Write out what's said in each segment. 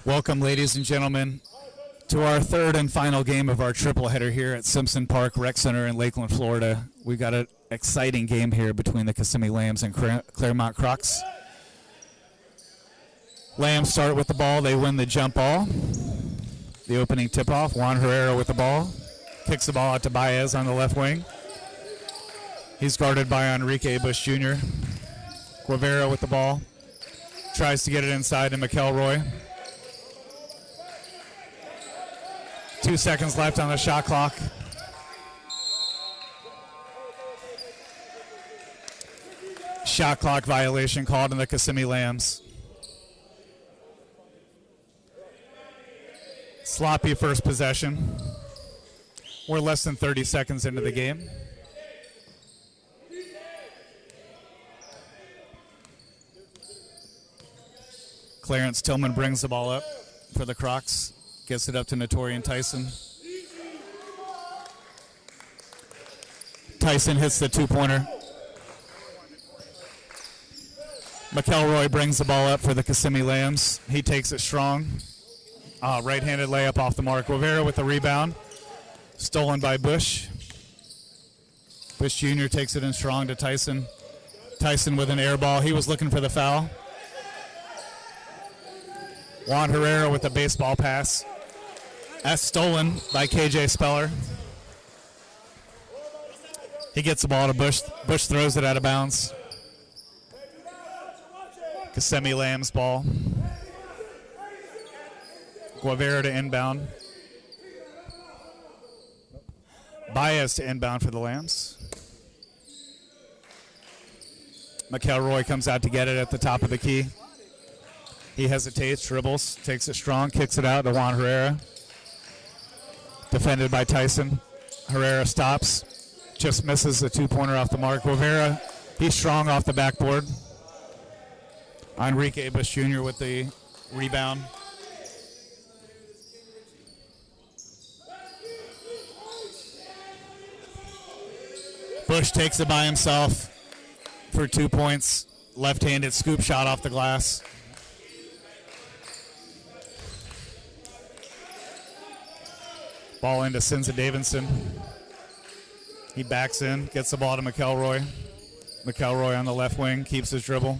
Welcome, ladies and gentlemen, to our third and final game of our triple header here at Simpson Park Rec Center in Lakeland, Florida. We've got an exciting game here between the Kissimmee Lambs and Clermont Crocs. Lambs start with the ball. They win the jump ball. The opening tip-off. Juan Herrera with the ball. Kicks the ball out to Baez on the left wing. He's guarded by Enrique Bush Jr. Guevara with the ball. Tries to get it inside to McElroy. 2 seconds left on the shot clock. Shot clock violation called on the Kissimmee Lambs. Sloppy first possession. We're less than 30 seconds into the game. Clarence Tillman brings the ball up for the Crocs. Gets it up to Notorian Tyson. Tyson hits the two-pointer. McElroy brings the ball up for the Kissimmee Lambs. He takes it strong. Right-handed layup off the mark. Guevara with the rebound. Stolen by Bush. Bush Jr. takes it in strong to Tyson. Tyson with an air ball. He was looking for the foul. Juan Herrera with the baseball pass. That's stolen by KJ Speller. He gets the ball to Bush. Bush throws it out of bounds. Kissimmee Lambs ball. Guevara to inbound. Baez to inbound for the Lambs. McElroy comes out to get it at the top of the key. He hesitates, dribbles, takes it strong, kicks it out to Juan Herrera. Defended by Tyson. Herrera stops, just misses the two-pointer off the mark. Guevara, he's strong off the backboard. Enrique Bush Jr. with the rebound. Bush takes it by himself for 2 points. Left-handed scoop shot off the glass. Ball into Sinza Davidson. He backs in, gets the ball to McElroy. McElroy on the left wing, keeps his dribble.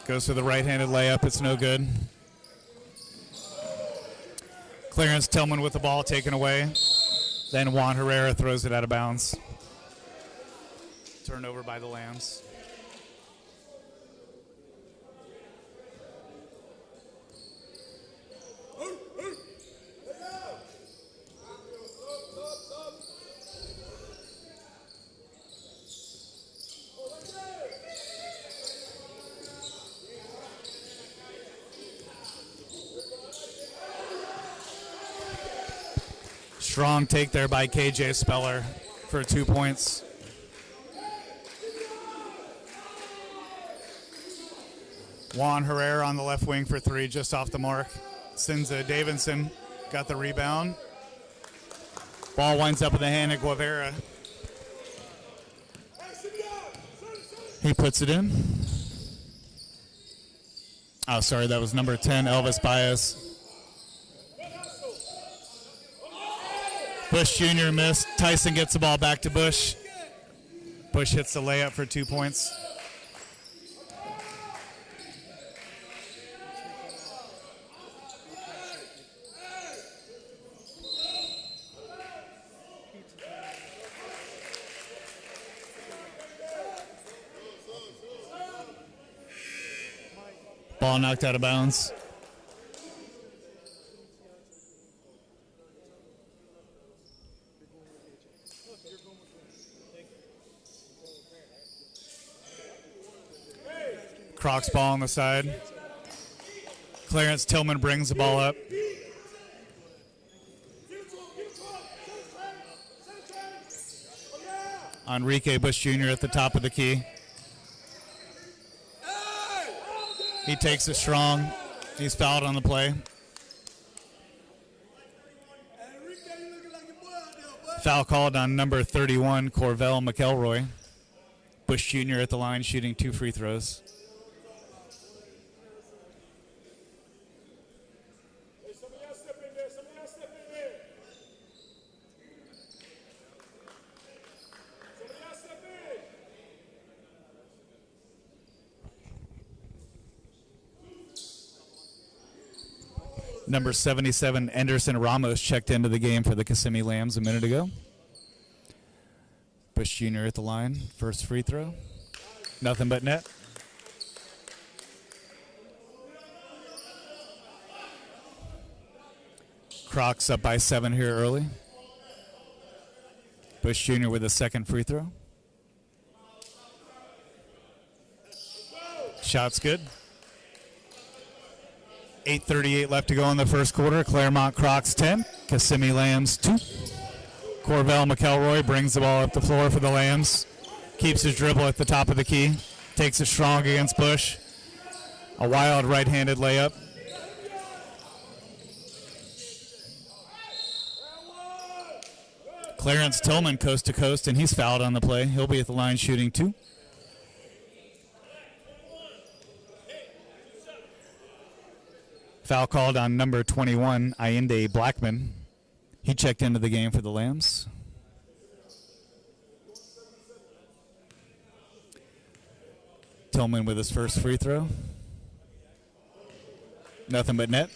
Goes for the right-handed layup, it's no good. Clarence Tillman with the ball taken away. Then Juan Herrera throws it out of bounds. Turned over by the Lambs. Strong take there by KJ Speller for 2 points. Juan Herrera on the left wing for three, just off the mark. Sinza Davidson got the rebound. Ball winds up in the hand of Guevara. He puts it in. Oh, sorry, that was number 10, Elvis Baez. Bush Jr. missed. Tyson gets the ball back to Bush. Bush hits the layup for 2 points. Ball knocked out of bounds. Crocs ball on the side. Clarence Tillman brings the ball up. Enrique Bush Jr. at the top of the key. He takes it strong. He's fouled on the play. Foul called on number 31, Corvell McElroy. Bush Jr. at the line shooting 2 free throws. Number 77, Anderson Ramos, checked into the game for the Kissimmee Lambs a minute ago. Bush Jr. at the line, first free throw. Nothing but net. Crocs up by 7 here early. Bush Jr. with a second free throw. Shot's good. 8:38 left to go in the first quarter. Clermont Crocs 10, Kissimmee Lambs 2. Corvell McElroy brings the ball up the floor for the Lambs. Keeps his dribble at the top of the key. Takes it strong against Bush. A wild right-handed layup. Clarence Tillman coast to coast, and he's fouled on the play. He'll be at the line shooting 2. Foul called on number 21, Allende Blackman. He checked into the game for the Lambs. Tillman with his first free throw. Nothing but net.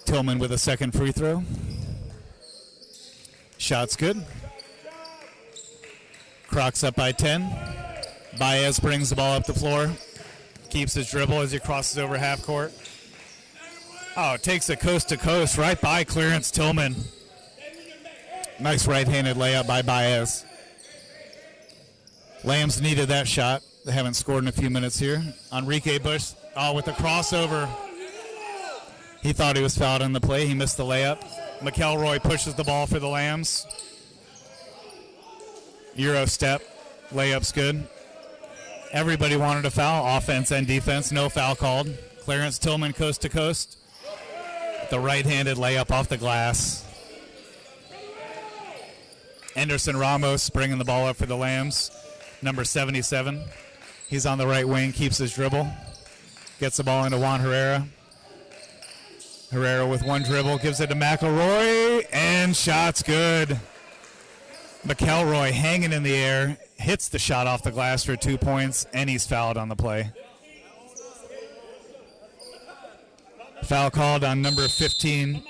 Tillman with a second free throw. Shot's good. Crocs up by 10. Baez brings the ball up the floor. Keeps his dribble as he crosses over half court. Oh, takes it coast to coast right by Clarence Tillman. Nice right-handed layup by Baez. Lambs needed that shot. They haven't scored in a few minutes here. Enrique Bush, with the crossover. He thought he was fouled on the play. He missed the layup. McElroy pushes the ball for the Lambs. Euro step. Layup's good. Everybody wanted a foul, offense and defense. No foul called. Clarence Tillman coast to coast. The right-handed layup off the glass. Anderson Ramos bringing the ball up for the Lambs. Number 77. He's on the right wing, keeps his dribble. Gets the ball into Juan Herrera. Herrera with one dribble, gives it to McElroy, and shot's good. McElroy hanging in the air, hits the shot off the glass for 2 points, and he's fouled on the play. Foul called on number 15.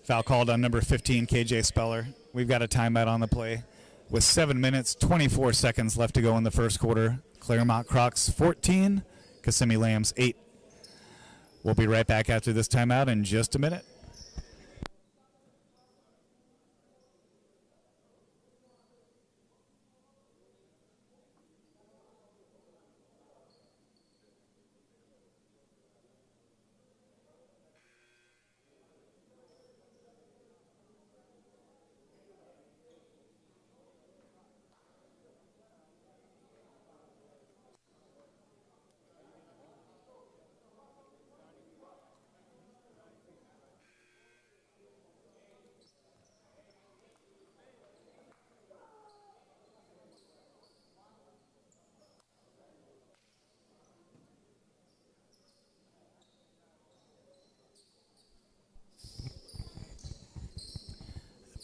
Foul called on number 15, KJ Speller. We've got a timeout on the play with 7 minutes, 24 seconds left to go in the first quarter. Clermont Crocs 14, Kissimmee Lambs 8. We'll be right back after this timeout in just a minute.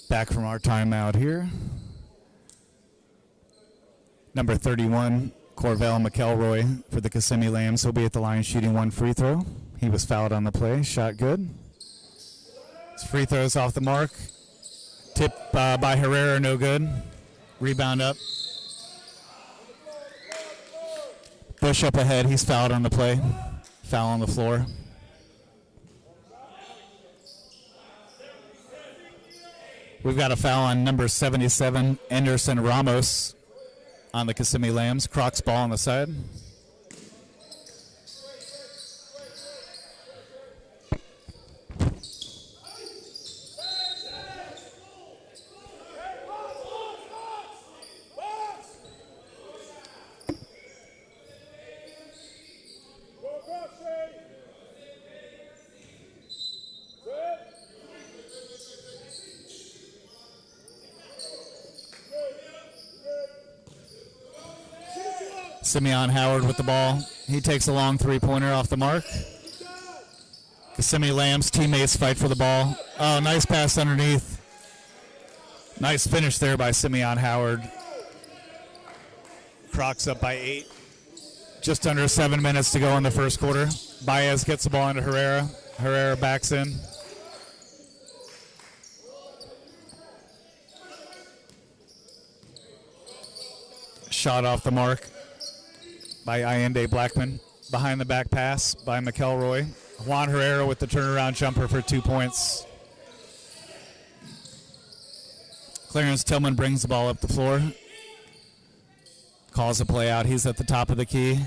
Back from our timeout here. Number 31, Corvell McElroy for the Kissimmee Lambs. He'll be at the line shooting one free throw. He was fouled on the play. Shot good. His free throws off the mark. Tip by Herrera, no good. Rebound up. Bush up ahead. He's fouled on the play. Foul on the floor. We've got a foul on number 77, Anderson Ramos, on the Kissimmee Lambs. Crocs ball on the side. Simeon Howard with the ball. He takes a long three-pointer off the mark. Kissimmee Lambs teammates fight for the ball. Oh, nice pass underneath. Nice finish there by Simeon Howard. Crocs up by 8. Just under 7 minutes to go in the first quarter. Baez gets the ball into Herrera. Herrera backs in. Shot off the mark by Allende Blackman. Behind the back pass by McElroy. Juan Herrera with the turnaround jumper for 2 points. Clarence Tillman brings the ball up the floor. Calls a play out. He's at the top of the key.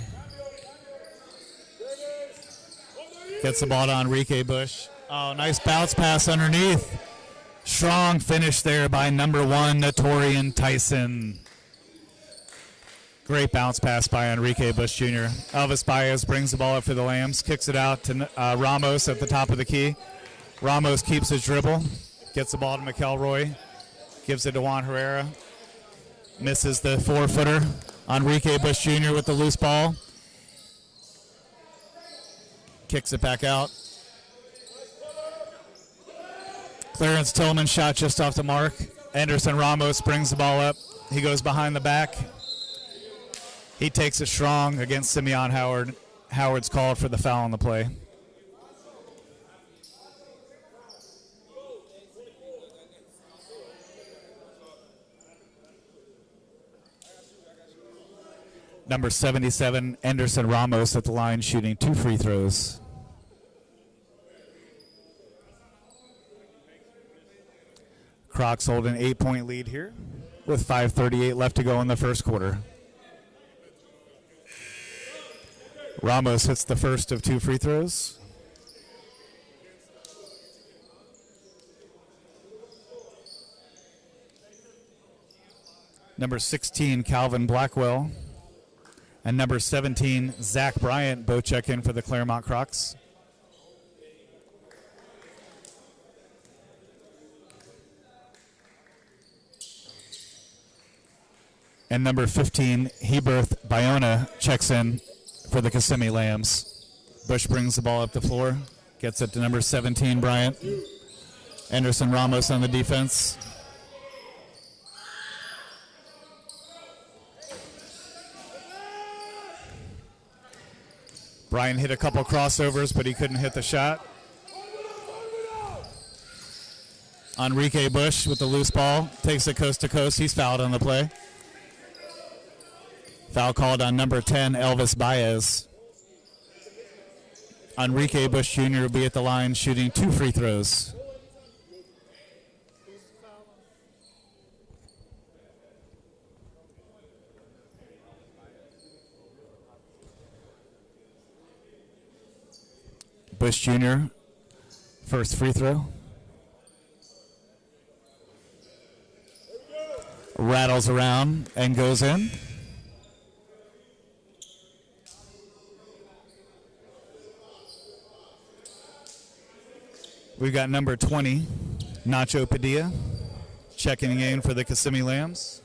Gets the ball to Enrique Bush. Oh, nice bounce pass underneath. Strong finish there by number 1, Notorian Tyson. Great bounce pass by Enrique Bush Jr. Elvis Baez brings the ball up for the Lambs. Kicks it out to Ramos at the top of the key. Ramos keeps his dribble. Gets the ball to McElroy. Gives it to Juan Herrera. Misses the 4-footer. Enrique Bush Jr. with the loose ball. Kicks it back out. Clarence Tillman shot just off the mark. Anderson Ramos brings the ball up. He goes behind the back. He takes it strong against Simeon Howard. Howard's called for the foul on the play. Number 77, Anderson Ramos at the line shooting 2 free throws. Crocs hold an 8-point lead here with 5:38 left to go in the first quarter. Ramos hits the first of 2 free throws. Number 16, Calvin Blackwell. And number 17, Zach Bryant, both check in for the Clermont Crocs. And number 15, Heberth Bayona, checks in for the Kissimmee Lambs. Bush brings the ball up the floor, gets it to number 17, Bryant. Anderson Ramos on the defense. Bryant hit a couple crossovers, but he couldn't hit the shot. Enrique Bush with the loose ball, takes it coast to coast. He's fouled on the play. Foul called on number 10, Elvis Baez. Enrique Bush Jr. will be at the line shooting 2 free throws. Bush Jr., first free throw. Rattles around and goes in. We've got number 20, Nacho Padilla, checking in for the Kissimmee Lambs.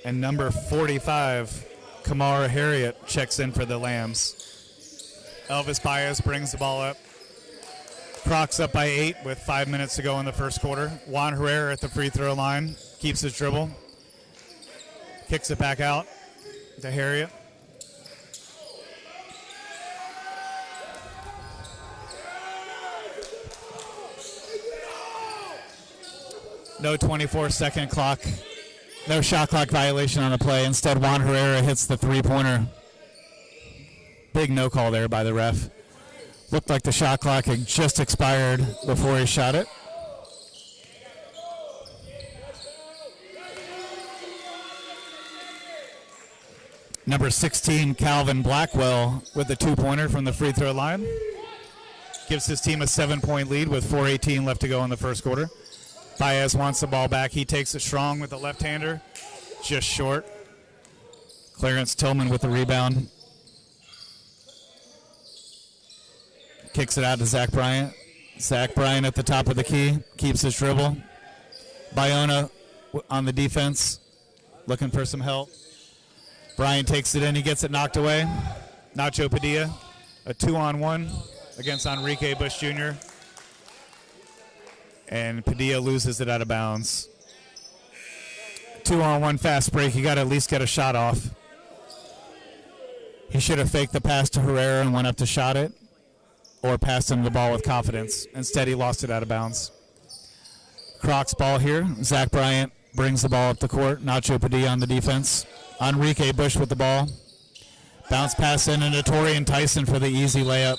And number 45, Kamara Harriet, checks in for the Lambs. Elvis Baez brings the ball up. Crocs up by 8 with 5 minutes to go in the first quarter. Juan Herrera at the free throw line, keeps his dribble. Kicks it back out to Harriet. No 24-second clock. No shot clock violation on the play. Instead, Juan Herrera hits the three-pointer. Big no call there by the ref. Looked like the shot clock had just expired before he shot it. Number 16, Calvin Blackwell with the 2-pointer from the free throw line. Gives his team a 7-point lead with 4:18 left to go in the first quarter. Baez wants the ball back. He takes it strong with the left-hander. Just short. Clarence Tillman with the rebound. Kicks it out to Zach Bryant. Zach Bryan at the top of the key, keeps his dribble. Bayona on the defense, looking for some help. Bryan takes it in, he gets it knocked away. Nacho Padilla, a 2-on-1 against Enrique Bush Jr. And Padilla loses it out of bounds. 2-on-1 fast break, you got to at least get a shot off. He should have faked the pass to Herrera and went up to shot it, or passed him the ball with confidence. Instead, he lost it out of bounds. Crocs ball here. Zach Bryant brings the ball up the court. Nacho Padilla on the defense. Enrique Bush with the ball. Bounce pass in, and Torian Tyson for the easy layup.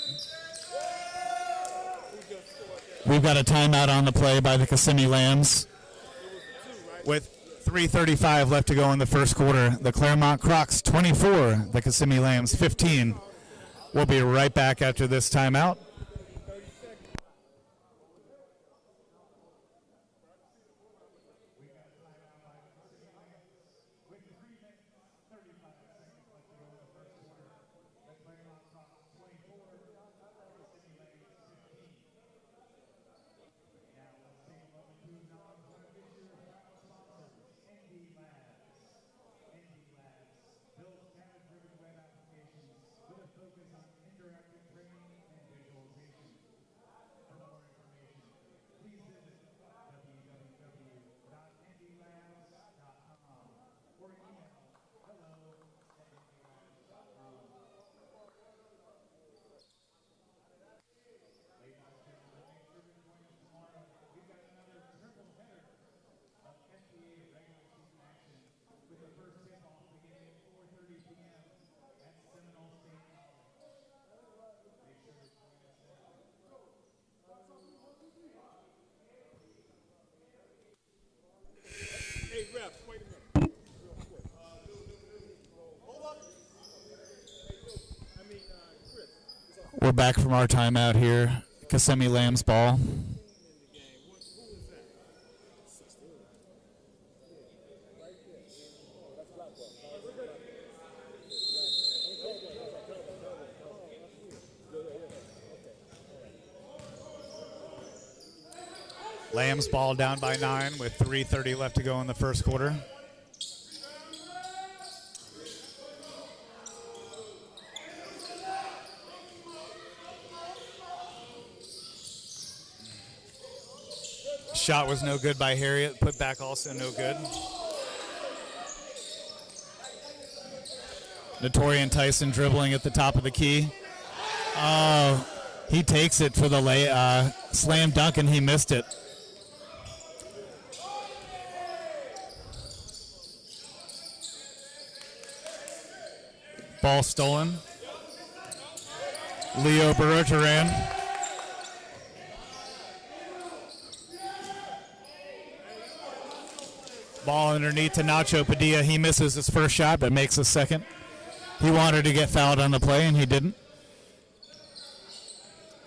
We've got a timeout on the play by the Kissimmee Lambs. With 3:35 left to go in the first quarter, the Clermont Crocs 24, the Kissimmee Lambs 15. We'll be right back after this timeout. We're back from our timeout here. Kissimmee Lambs ball. Lambs ball down by 9 with 3:30 left to go in the first quarter. Shot was no good by Harriet. Put back also no good. Torian Tyson dribbling at the top of the key. Oh, he takes it for the slam dunk, and he missed it. Ball stolen. Leo Barotaran. Ball underneath to Nacho Padilla. He misses his first shot, but makes a second. He wanted to get fouled on the play, and he didn't.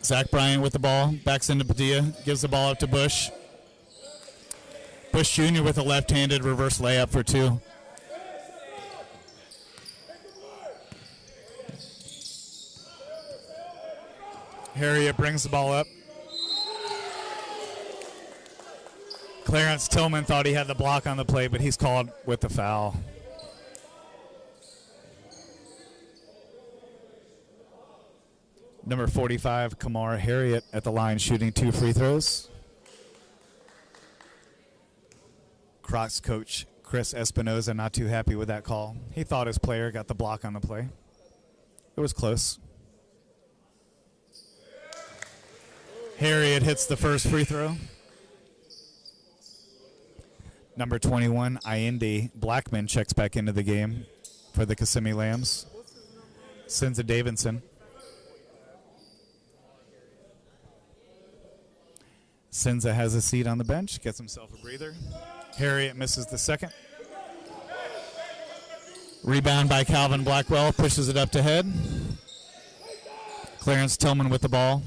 Zach Bryant with the ball. Backs into Padilla. Gives the ball up to Bush. Bush Jr. with a left-handed reverse layup for 2. Harriet brings the ball up. Clarence Tillman thought he had the block on the play, but he's called with the foul. Number 45, Kamara Harriet at the line shooting 2 free throws. Crocs coach Chris Espinoza not too happy with that call. He thought his player got the block on the play. It was close. Harriet hits the first free throw. Number 21, Indi Blackman checks back into the game for the Kissimmee Lambs. Sinza Davidson. Sinza has a seat on the bench, gets himself a breather. Harriet misses the second. Rebound by Calvin Blackwell, pushes it up to head. Clarence Tillman with the ball.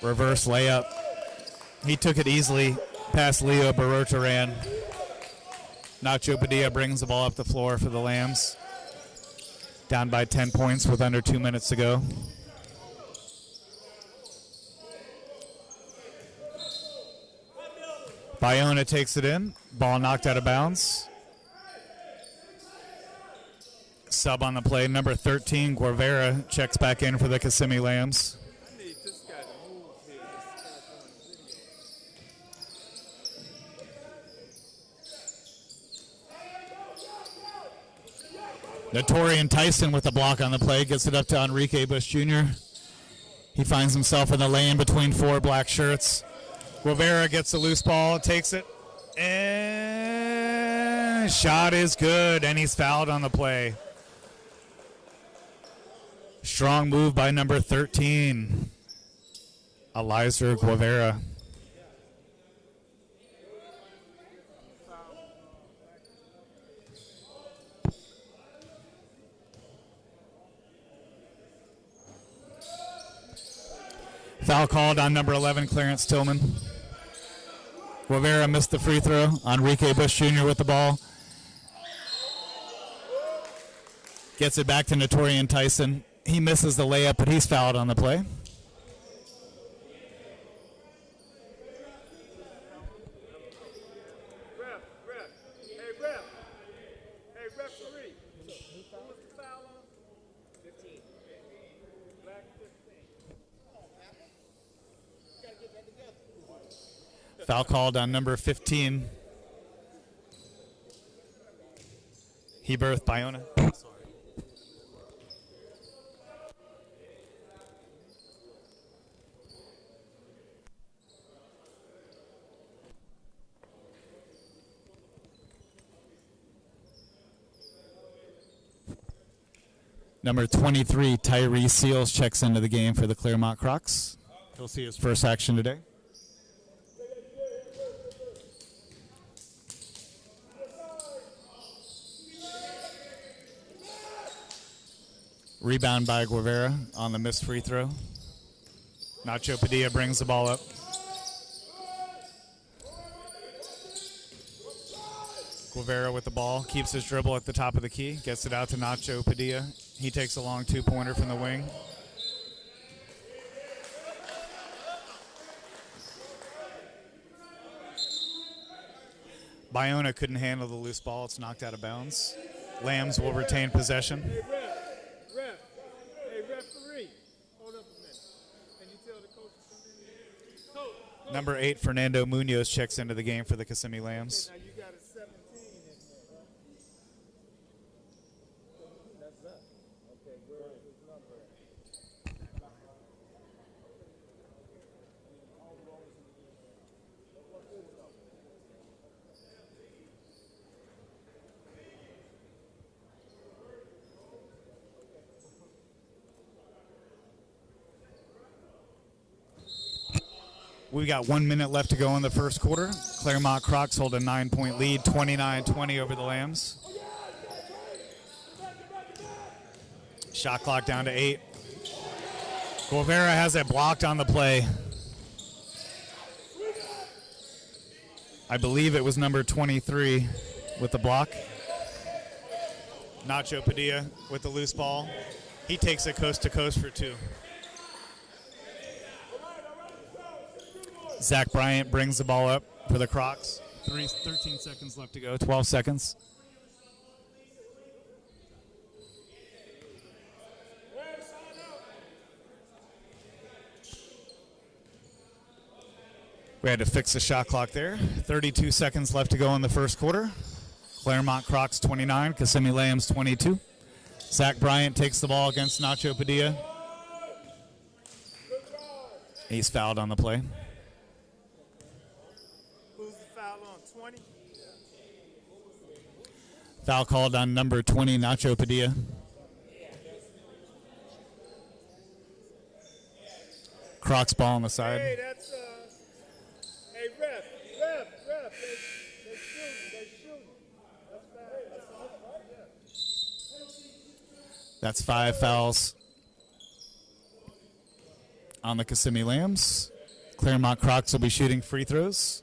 Reverse layup. He took it easily past Leo Barotaran. Nacho Padilla brings the ball up the floor for the Lambs. Down by 10 points with under 2 minutes to go. Bayona takes it in. Ball knocked out of bounds. Sub on the play, number 13, Guevara, checks back in for the Kissimmee Lambs. I need this guy to move here. Notorian Tyson with a block on the play, gets it up to Enrique Bush Jr. He finds himself in the lane between four black shirts. Guevara gets the loose ball, takes it, and shot is good, and he's fouled on the play. Strong move by number 13, Eliezer Guevara. Foul called on number 11, Clarence Tillman. Guevara missed the free throw. Enrique Bush Jr. with the ball. Gets it back to Notorian Tyson. He misses the layup, but he's fouled on the play. Hey, referee. Who was the foul on? 15. Black 15. Foul called on number 15. Heberth Bayona. Number 23, Tyree Seals, checks into the game for the Clermont Crocs. He'll see his first action today. Rebound by Guevara on the missed free throw. Nacho Padilla brings the ball up. Guevara with the ball, keeps his dribble at the top of the key, gets it out to Nacho Padilla. He takes a long two-pointer from the wing. Bayona couldn't handle the loose ball. It's knocked out of bounds. Lambs will retain possession. Hey, referee. Hold up a minute. Can you tell the coach to come in? Coach. Number 8, Fernando Munoz, checks into the game for the Kissimmee Lambs. Now you got a 17 in there, right? That's up. Okay, where is his number? We've got 1 minute left to go in the first quarter. Clermont Crocs hold a 9-point lead, 29-20 over the Lambs. Shot clock down to 8. Guevara has it blocked on the play. I believe it was number 23 with the block. Nacho Padilla with the loose ball. He takes it coast to coast for 2. Zach Bryant brings the ball up for the Crocs. 13 seconds left to go, 12 seconds. We had to fix the shot clock there. 32 seconds left to go in the first quarter. Clermont Crocs 29, Kissimmee Lambs 22. Zach Bryant takes the ball against Nacho Padilla. He's fouled on the play. On 20? Foul called on number 20, Nacho Padilla. Crocs ball on the side. Hey, that's hey, ref. They shooting. That's 5 fouls on the Kissimmee Lambs. Clermont Crocs will be shooting free throws.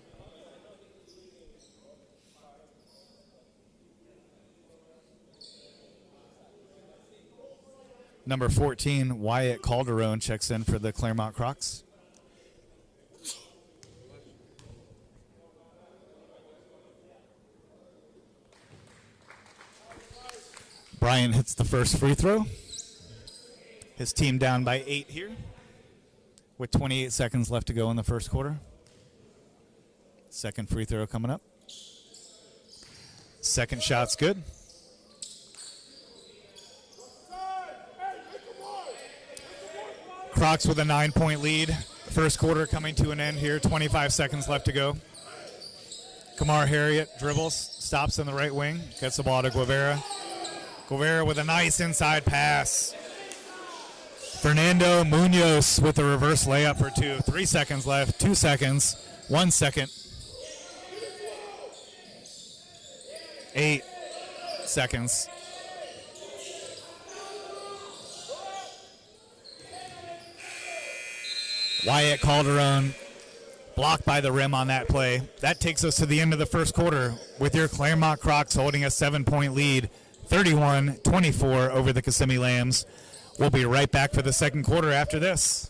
Number 14, Wyatt Calderon, checks in for the Clermont Crocs. Bryant hits the first free throw. His team down by 8 here with 28 seconds left to go in the first quarter. Second free throw coming up. Second shot's good. Crocs with a 9-point lead. First quarter coming to an end here. 25 seconds left to go. Kamar Harriet dribbles, stops in the right wing, gets the ball to Guevara. Guevara with a nice inside pass. Fernando Munoz with a reverse layup for 2. 3 seconds left, 2 seconds, 1 second. 8 seconds. Wyatt Calderon blocked by the rim on that play. That takes us to the end of the first quarter with your Clermont Crocs holding a 7-point lead, 31-24 over the Kissimmee Lambs. We'll be right back for the second quarter after this.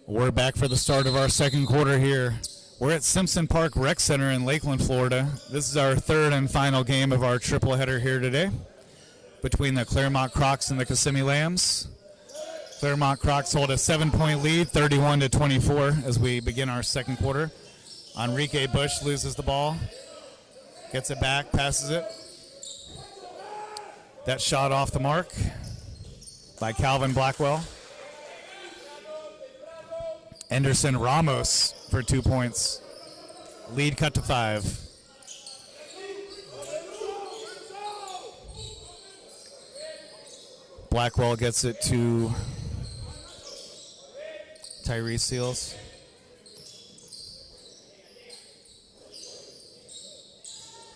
We're back for the start of our second quarter here. We're at Simpson Park Rec Center in Lakeland, Florida. This is our third and final game of our triple header here today between the Clermont Crocs and the Kissimmee Lambs. Clermont Crocs hold a 7-point lead, 31-24 as we begin our second quarter. Enrique Bush loses the ball, gets it back, passes it. That shot off the mark by Calvin Blackwell. Anderson Ramos for 2 points. Lead cut to 5. Blackwell gets it to Tyrese Seals.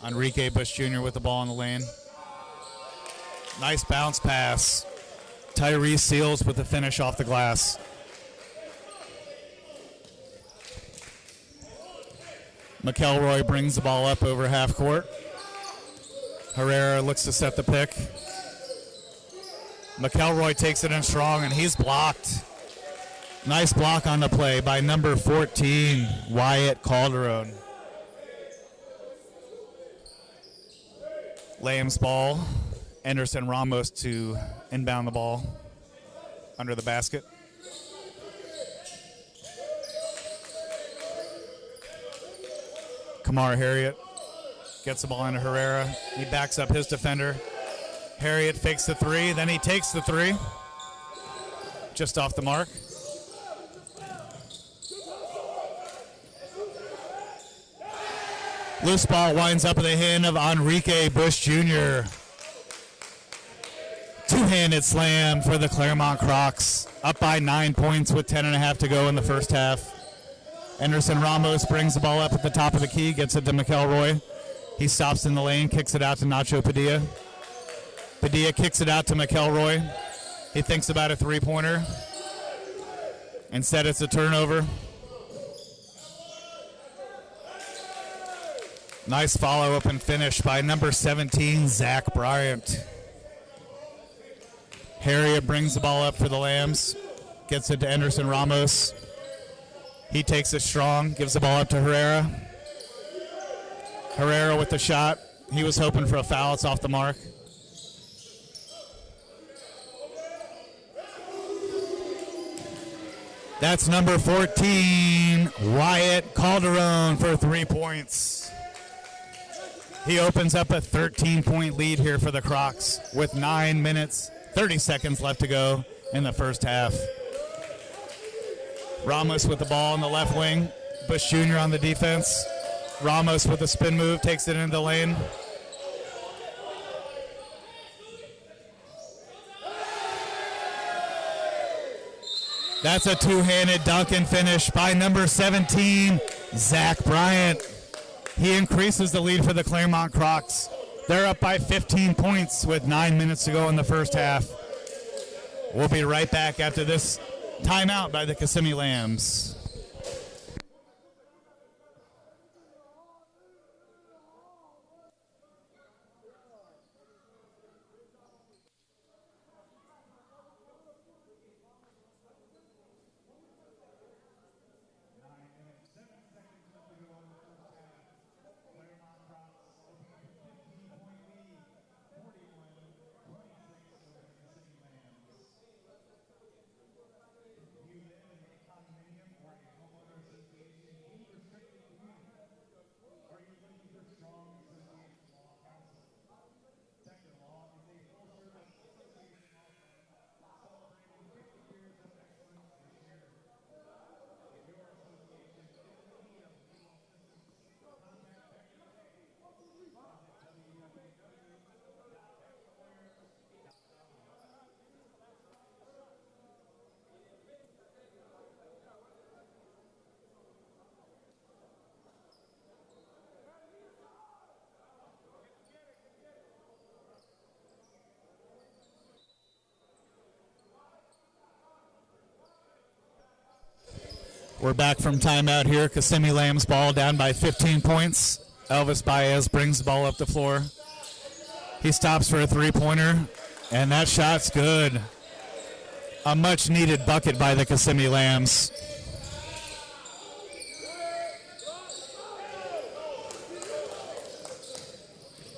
Enrique Bush Jr. with the ball in the lane. Nice bounce pass. Tyrese Seals with the finish off the glass. McElroy brings the ball up over half court. Herrera looks to set the pick. McElroy takes it in strong, and he's blocked. Nice block on the play by number 14, Wyatt Calderon. Lamb's ball. Anderson Ramos to inbound the ball under the basket. Kamar Harriet gets the ball into Herrera. He backs up his defender. Harriet fakes the 3, then he takes the 3. Just off the mark. Loose ball winds up in the hand of Enrique Bush Jr. Two-handed slam for the Clermont Crocs. Up by 9 points with 10.5 to go in the first half. Anderson Ramos brings the ball up at the top of the key, gets it to McElroy. He stops in the lane, kicks it out to Nacho Padilla. Padilla kicks it out to McElroy. He thinks about a three-pointer. Instead, it's a turnover. Nice follow-up and finish by number 17, Zach Bryant. Harriet brings the ball up for the Lambs. Gets it to Anderson Ramos. He takes it strong, gives the ball up to Herrera. Herrera with the shot. He was hoping for a foul. It's off the mark. That's number 14, Wyatt Calderon for 3 points. He opens up a 13-point lead here for the Crocs with 9 minutes, 30 seconds left to go in the first half. Ramos with the ball in the left wing. Bush Jr. on the defense. Ramos with a spin move, takes it into the lane. That's a two-handed dunk and finish by number 17, Zach Bryant. He increases the lead for the Clermont Crocs. They're up by 15 points with 9 minutes to go in the first half. We'll be right back after this timeout by the Kissimmee Lambs. We're back from timeout here. Kissimmee Lambs ball down by 15 points. Elvis Baez brings the ball up the floor. He stops for a three-pointer, and that shot's good. A much-needed bucket by the Kissimmee Lambs.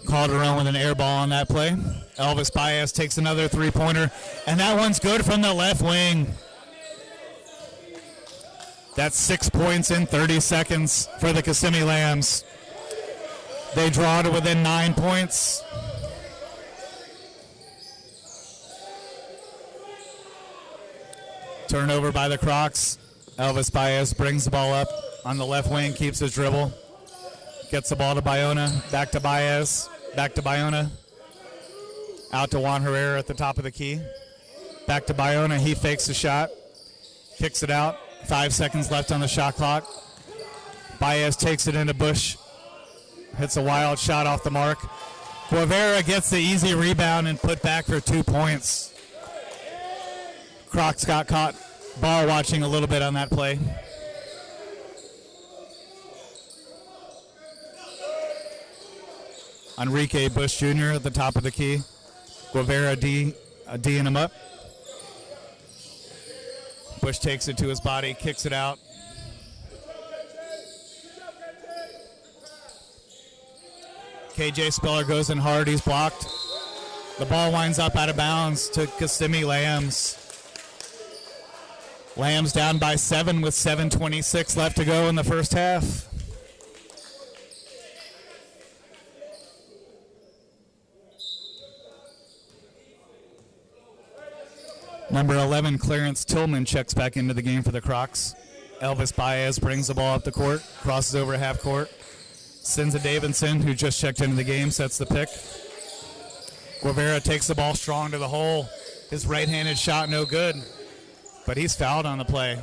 Calderon with an air ball on that play. Elvis Baez takes another three-pointer, and that one's good from the left wing. That's 6 points in 30 seconds for the Kissimmee Lambs. They draw to within 9 points. Turnover by the Crocs. Elvis Baez brings the ball up on the left wing, keeps his dribble. Gets the ball to Bayona, back to Baez, back to Bayona. Out to Juan Herrera at the top of the key. Back to Bayona, he fakes the shot, kicks it out. 5 seconds left on the shot clock. Baez takes it into Bush. Hits a wild shot off the mark. Guevara gets the easy rebound and put back for 2 points. Crocs got caught ball watching a little bit on that play. Enrique Bush Jr. at the top of the key. Guevara D'ing him up. Bush takes it to his body, kicks it out. KJ Speller goes in hard, he's blocked. The ball winds up out of bounds to Kissimmee Lambs. Lambs down by 7 with 7:26 left to go in the first half. Number 11, Clarence Tillman, checks back into the game for the Crocs. Elvis Baez brings the ball up the court, crosses over half court. Sinza Davidson, who just checked into the game, sets the pick. Guevara takes the ball strong to the hole. His right-handed shot no good, but he's fouled on the play.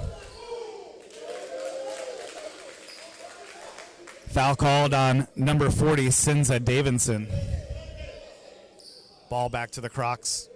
Foul called on number 40, Sinza Davidson. Ball back to the Crocs.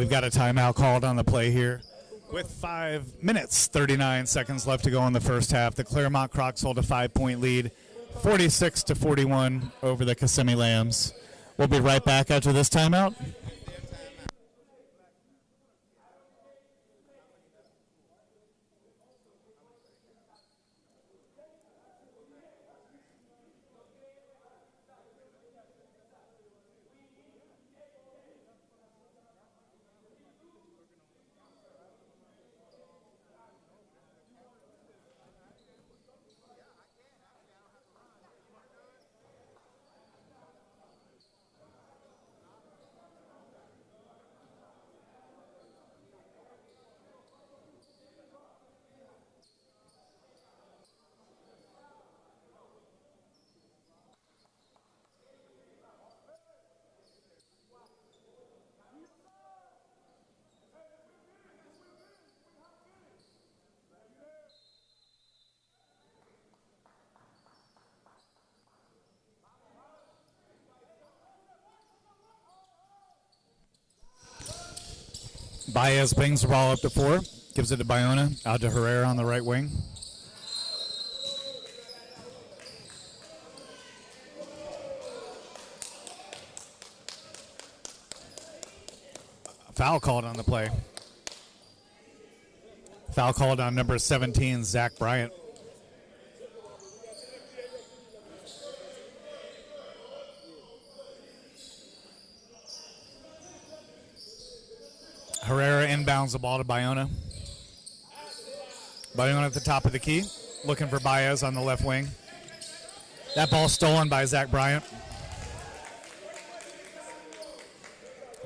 We've got a timeout called on the play here. With 5 minutes, 39 seconds left to go in the first half, the Clermont Crocs hold a 5-point lead, 46-41 over the Kissimmee Lambs. We'll be right back after this timeout. Baez brings the ball up to 4, gives it to Bayona, out to Herrera on the right wing. Foul called on the play. Foul called on number 17, Zach Bryant. Herrera inbounds the ball to Bayona. Bayona at the top of the key, looking for Baez on the left wing. That ball stolen by Zach Bryant.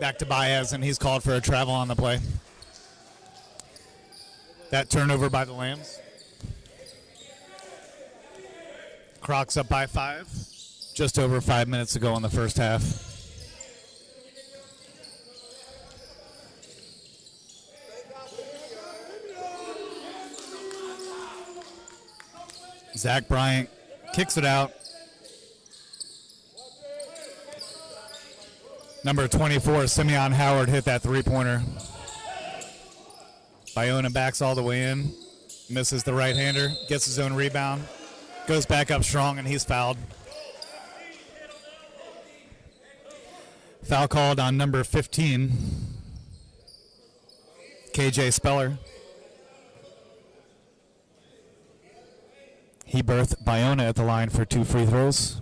Back to Baez, and he's called for a travel on the play. That turnover by the Lambs. Crocs up by 5. Just over 5 minutes to go in the first half. Zach Bryant kicks it out. Number 24, Simeon Howard, hit that three-pointer. Bayona backs all the way in, misses the right-hander, gets his own rebound, goes back up strong, and he's fouled. Foul called on number 15, KJ Speller. He berthed Bayona at the line for 2 free throws.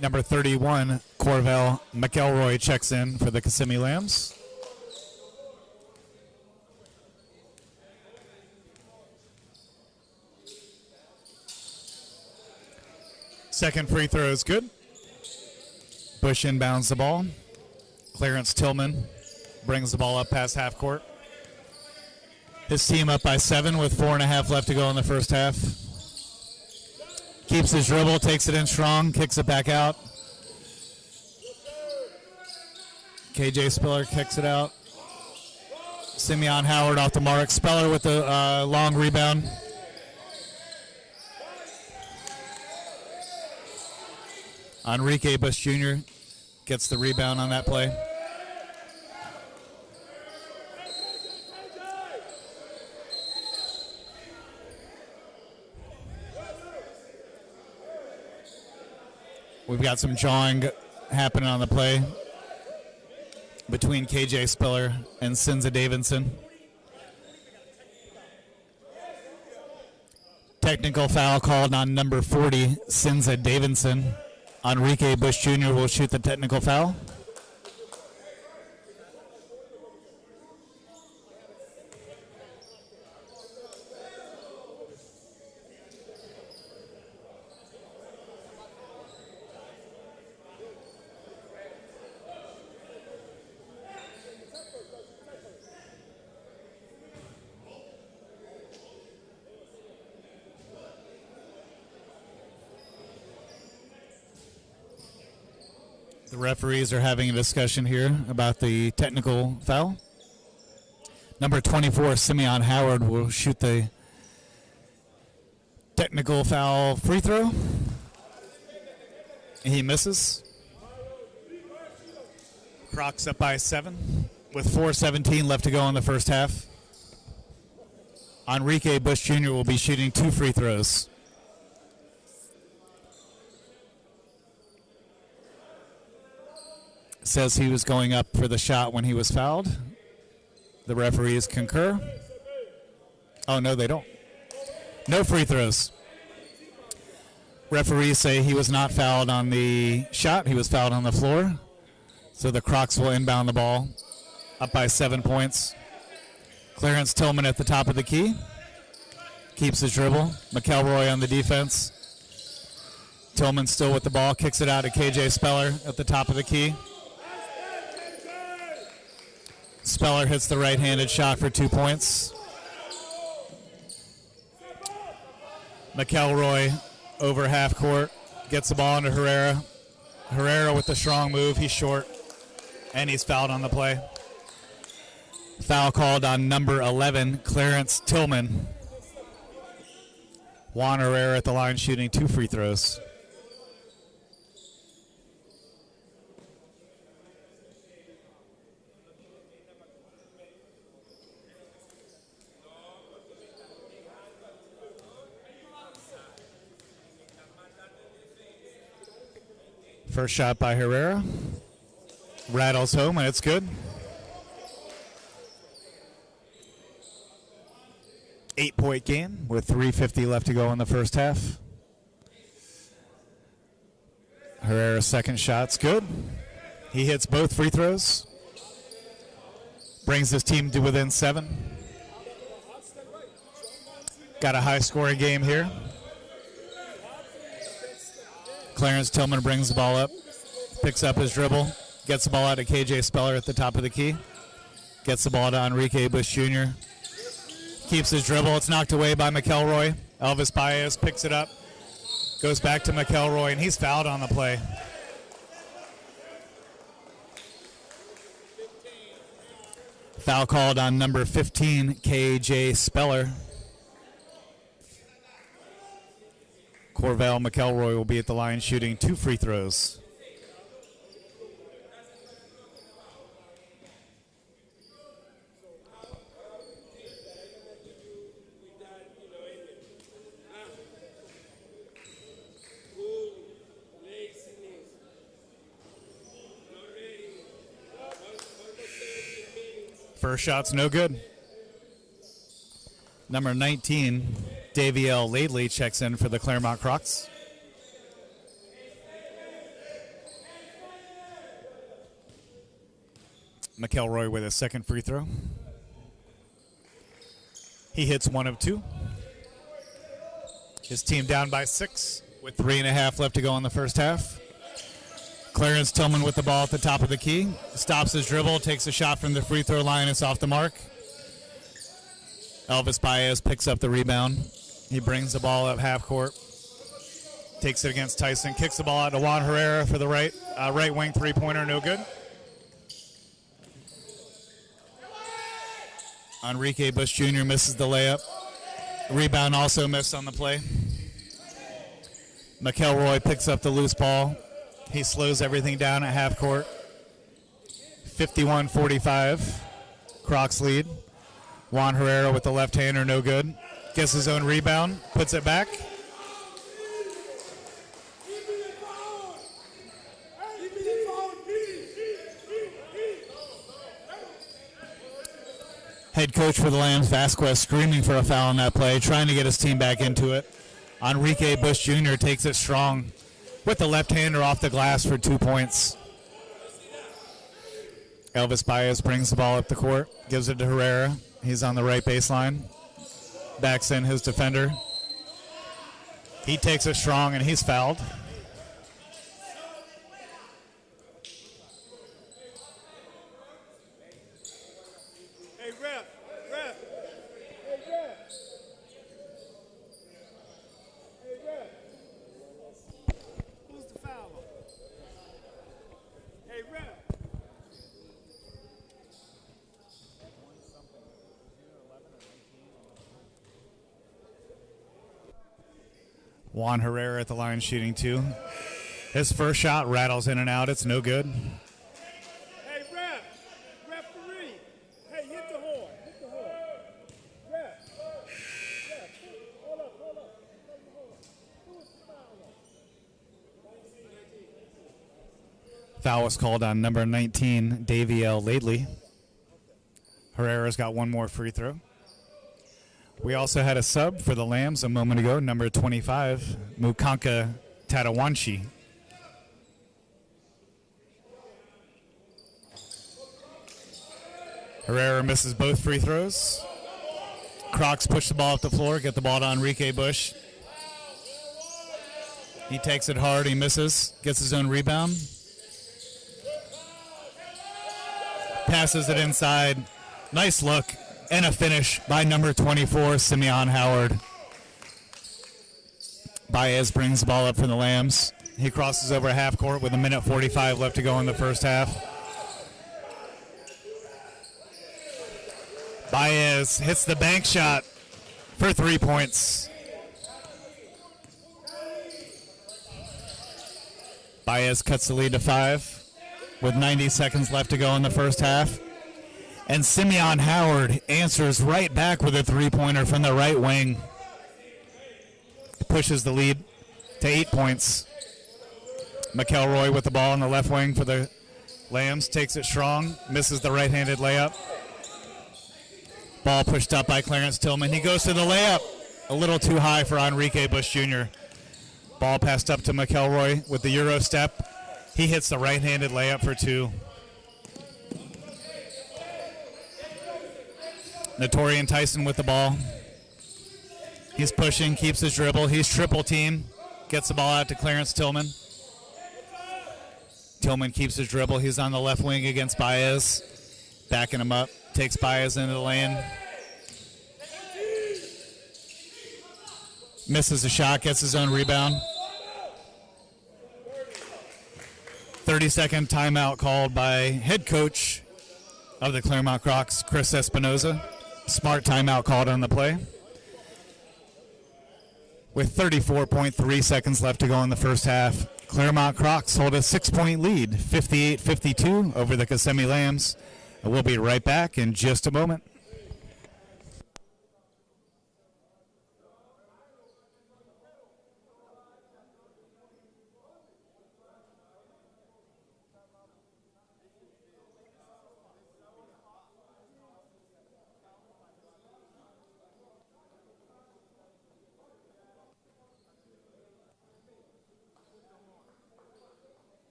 Number 31, Corvell McElroy checks in for the Kissimmee Lambs. Second free throw is good. Bush inbounds the ball. Clarence Tillman brings the ball up past half court. His team up by 7 with 4.5 left to go in the first half. Keeps his dribble, takes it in strong, kicks it back out. KJ Speller kicks it out. Simeon Howard off the mark. Speller with the long rebound. Enrique Bush Jr. gets the rebound on that play. We've got some jawing happening on the play between KJ Speller and Sinza Davidson. Technical foul called on number 40, Sinza Davidson. Enrique Bush Jr. will shoot the technical foul. The referees are having a discussion here about the technical foul. Number 24, Simeon Howard, will shoot the technical foul free throw. He misses. Crocs up by 7 with 4:17 left to go in the first half. Enrique Bush Jr. will be shooting 2 free throws. Says he was going up for the shot when he was fouled. The referees concur. Oh, no, they don't. No free throws. Referees say he was not fouled on the shot. He was fouled on the floor. So the Crocs will inbound the ball, up by 7 points. Clarence Tillman at the top of the key. Keeps his dribble. McElroy on the defense. Tillman still with the ball. Kicks it out to KJ Speller at the top of the key. Speller hits the right-handed shot for 2 points. McElroy over half court. Gets the ball into Herrera. Herrera with the strong move. He's short. And he's fouled on the play. Foul called on number 11, Clarence Tillman. Juan Herrera at the line shooting 2 free throws. First shot by Herrera. Rattles home, and it's good. 8-point game with 3:50 left to go in the first half. Herrera's second shot's good. He hits both free throws. Brings his team to within 7. Got a high-scoring game here. Clarence Tillman brings the ball up, picks up his dribble, gets the ball out to KJ Speller at the top of the key, gets the ball to Enrique Bush Jr., keeps his dribble. It's knocked away by McElroy. Elvis Baez picks it up, goes back to McElroy, and he's fouled on the play. Foul called on number 15, KJ Speller. Corvell McElroy will be at the line shooting 2 free throws. First shot's no good. Number 19, Daviel Laidley checks in for the Clermont Crocs. McElroy with his second free throw. He hits 1 of 2. His team down by 6 with 3.5 left to go in the first half. Clarence Tillman with the ball at the top of the key. Stops his dribble, takes a shot from the free throw line. It's off the mark. Elvis Baez picks up the rebound. He brings the ball up half court. Takes it against Tyson. Kicks the ball out to Juan Herrera for the right wing three-pointer. No good. Enrique Bush Jr. misses the layup. Rebound also missed on the play. McElroy picks up the loose ball. He slows everything down at half court. 51-45. Crocs lead. Juan Herrera with the left-hander, no good. Gets his own rebound, puts it back. Head coach for the Lambs, Vasquez, screaming for a foul on that play, trying to get his team back into it. Enrique Bush Jr. takes it strong with the left-hander off the glass for 2 points. Elvis Baez brings the ball up the court, gives it to Herrera. He's on the right baseline. Backs in his defender. He takes it strong, and he's fouled. Hey, ref. Who's the fouler? Hey, ref. Juan Herrera at the line shooting 2. His first shot rattles in and out. It's no good. Hey, referee. Hey, hit the horn. Ref. Hold up. Foul was called on number 19, Daviel Laidley. Herrera's got one more free throw. We also had a sub for the Lambs a moment ago, number 25, Mukanka Tadawanshi. Herrera misses both free throws. Crocs push the ball up the floor, get the ball to Enrique Bush. He takes it hard, he misses, gets his own rebound. Passes it inside. Nice look and a finish by number 24, Simeon Howard. Baez brings the ball up for the Lambs. He crosses over half court with 1:45 left to go in the first half. Baez hits the bank shot for 3 points. Baez cuts the lead to 5 with 90 seconds left to go in the first half. And Simeon Howard answers right back with a three-pointer from the right wing. Pushes the lead to 8 points. McElroy with the ball on the left wing for the Lambs. Takes it strong. Misses the right-handed layup. Ball pushed up by Clarence Tillman. He goes to the layup. A little too high for Enrique Bush Jr. Ball passed up to McElroy with the Euro step. He hits the right-handed layup for 2. Notorian Tyson with the ball. He's pushing, keeps his dribble. He's triple team. Gets the ball out to Clarence Tillman. Tillman keeps his dribble. He's on the left wing against Baez. Backing him up. Takes Baez into the lane. Misses a shot, gets his own rebound. 30-second timeout called by head coach of the Clermont Crocs, Chris Espinoza. Smart timeout called on the play. With 34.3 seconds left to go in the first half, Clermont Crocs hold a 6-point lead, 58-52 over the Kissimmee Lambs. And we'll be right back in just a moment.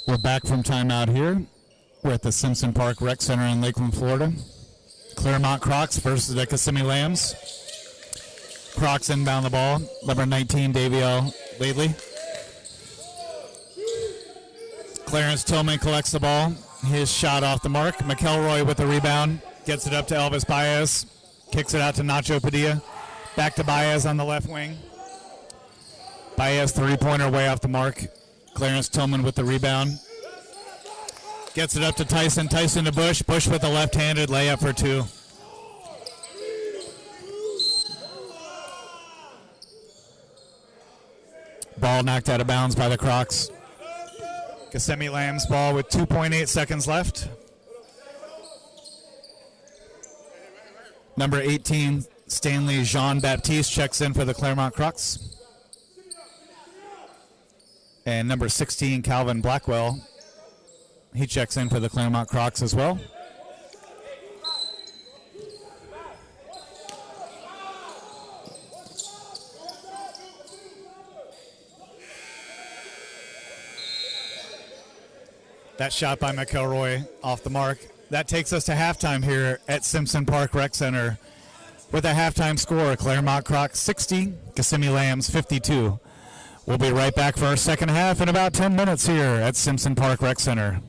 We're back from timeout here. We're at the Simpson Park Rec Center in Lakeland, Florida. Clermont Crocs versus the Kissimmee Lambs. Crocs inbound the ball. Number 19, Daviel Laidley. Clarence Tillman collects the ball. His shot off the mark. McElroy with the rebound. Gets it up to Elvis Baez. Kicks it out to Nacho Padilla. Back to Baez on the left wing. Baez three-pointer way off the mark. Clarence Tillman with the rebound. Gets it up to Tyson. Tyson to Bush. Bush with the left-handed layup for 2. Ball knocked out of bounds by the Crocs. Kissimmee Lambs ball with 2.8 seconds left. Number 18, Stanley Jean-Baptiste checks in for the Clermont Crocs. And number 16, Calvin Blackwell, he checks in for the Clermont Crocs as well. That shot by McElroy off the mark. That takes us to halftime here at Simpson Park Rec Center with a halftime score, Clermont Crocs 60, Kissimmee Lambs 52. We'll be right back for our second half in about 10 minutes here at Simpson Park Rec Center.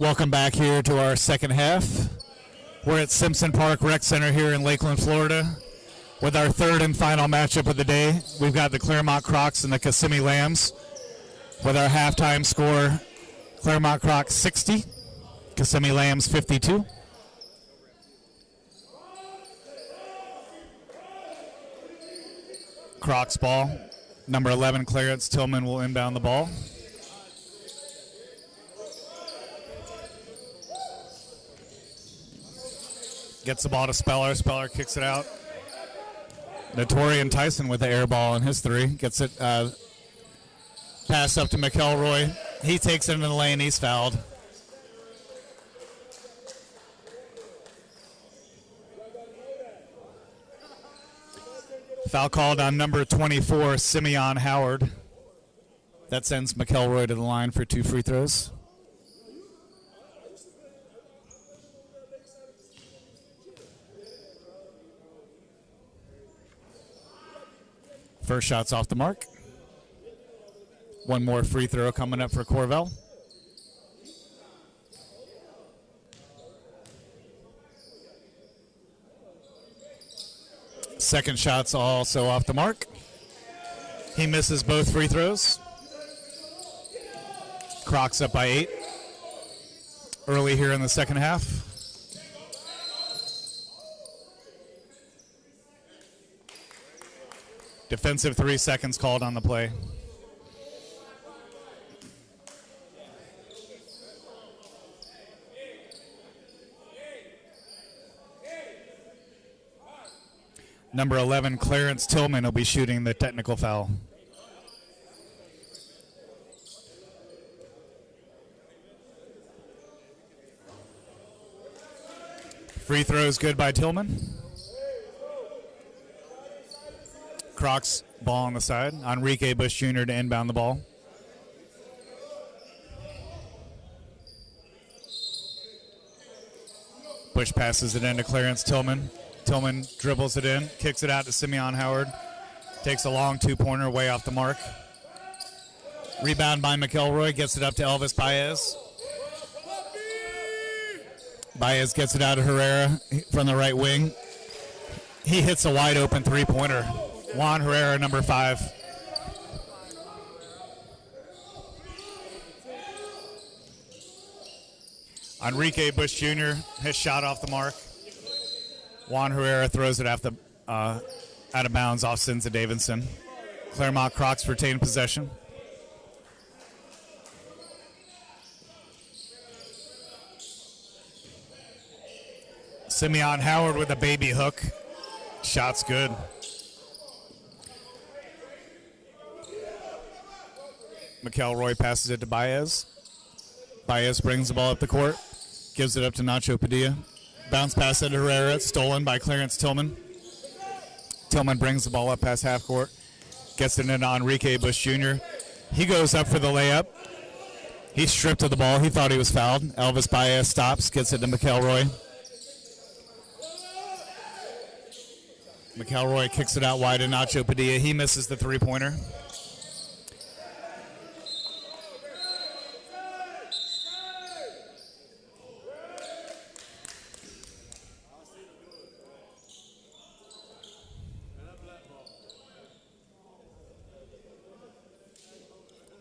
Welcome back here to our second half. We're at Simpson Park Rec Center here in Lakeland, Florida, with our third and final matchup of the day. We've got the Clermont Crocs and the Kissimmee Lambs, with our halftime score, Clermont Crocs 60, Kissimmee Lambs 52. Crocs ball. Number 11, Clarence Tillman, will inbound the ball. Gets the ball to Speller. Speller kicks it out. Notorian Tyson with the air ball in his three. Gets it passed up to McElroy. He takes it into the lane. He's fouled. Foul called on number 24, Simeon Howard. That sends McElroy to the line for 2 free throws. First shot's off the mark. One more free throw coming up for Corvell. Second shot's also off the mark. He misses both free throws. Crocs up by 8 early here in the second half. Defensive 3 seconds called on the play. Number 11, Clarence Tillman, will be shooting the technical foul. Free throws good by Tillman. Crocs ball on the side. Enrique Bush Jr. to inbound the ball. Bush passes it in to Clarence Tillman. Tillman dribbles it in, kicks it out to Simeon Howard. Takes a long 2-pointer way off the mark. Rebound by McElroy, gets it up to Elvis Baez. Baez gets it out to Herrera from the right wing. He hits a wide open 3-pointer. Juan Herrera, number 5. Enrique Bush Jr., his shot off the mark. Juan Herrera throws it out of bounds off Sinza Davidson. Clermont Crocs retain possession. Simeon Howard with a baby hook. Shot's good. McElroy passes it to Baez. Baez brings the ball up the court. Gives it up to Nacho Padilla. Bounce pass to Herrera, stolen by Clarence Tillman. Tillman brings the ball up past half court. Gets it into Enrique Bush Jr. He goes up for the layup. He's stripped of the ball. He thought he was fouled. Elvis Baez stops, gets it to McElroy. McElroy kicks it out wide to Nacho Padilla. He misses the 3-pointer.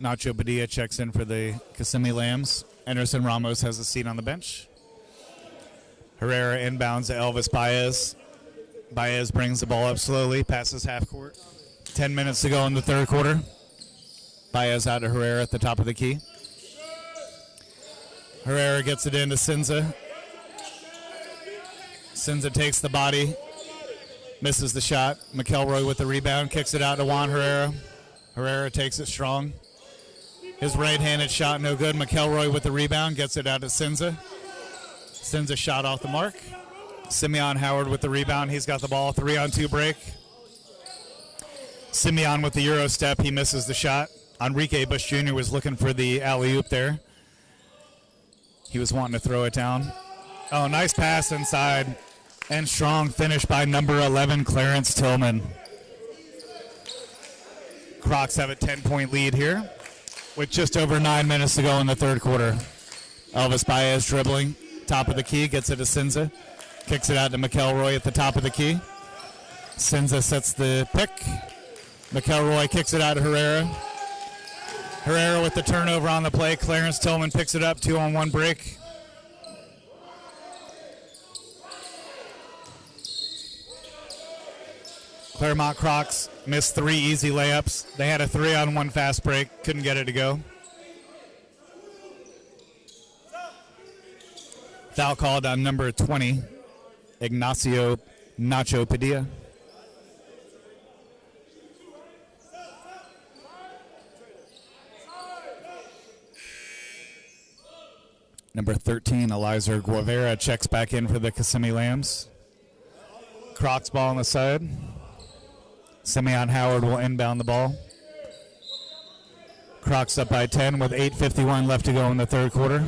Nacho Padilla checks in for the Kissimmee Lambs. Anderson Ramos has a seat on the bench. Herrera inbounds to Elvis Baez. Baez brings the ball up slowly, passes half court. 10 minutes to go in the third quarter. Baez out to Herrera at the top of the key. Herrera gets it into Sinza. Sinza takes the body, misses the shot. McElroy with the rebound, kicks it out to Juan Herrera. Herrera takes it strong. His right-handed shot no good. McElroy with the rebound, gets it out to Sinza. Sinza shot off the mark. Simeon Howard with the rebound. He's got the ball. 3-on-2 break. Simeon with the Euro step. He misses the shot. Enrique Bush Jr. was looking for the alley-oop there. He was wanting to throw it down. Oh, nice pass inside. And strong finish by number 11, Clarence Tillman. Crocs have a 10-point lead here with just over 9 minutes to go in the third quarter. Elvis Baez dribbling, top of the key, gets it to Sinza. Kicks it out to McElroy at the top of the key. Sinza sets the pick. McElroy kicks it out to Herrera. Herrera with the turnover on the play. Clarence Tillman picks it up, 2-on-1 break. Clermont Crocs missed 3 easy layups. They had a 3-on-1 fast break. Couldn't get it to go. Foul called on number 20, Ignacio Nacho Padilla. Number 13, Eliza Guevara checks back in for the Kissimmee Lambs. Crocs ball on the side. Simeon Howard will inbound the ball. Crocs up by 10 with 8:51 left to go in the third quarter.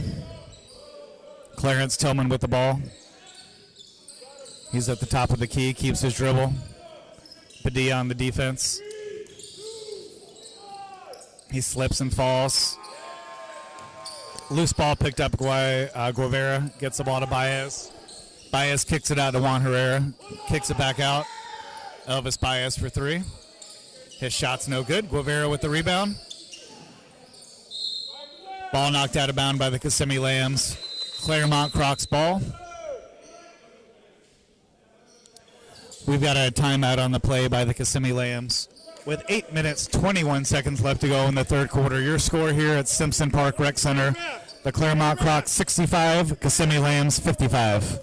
Clarence Tillman with the ball. He's at the top of the key, keeps his dribble. Padilla on the defense. He slips and falls. Loose ball picked up Guevara, gets the ball to Baez. Baez kicks it out to Juan Herrera, kicks it back out. Elvis Baez for 3. His shot's no good. Guevara with the rebound. Ball knocked out of bounds by the Kissimmee Lambs. Clermont Crocs ball. We've got a timeout on the play by the Kissimmee Lambs. With 8 minutes, 21 seconds left to go in the third quarter. Your score here at Simpson Park Rec Center. The Clermont Crocs 65, Kissimmee Lambs 55.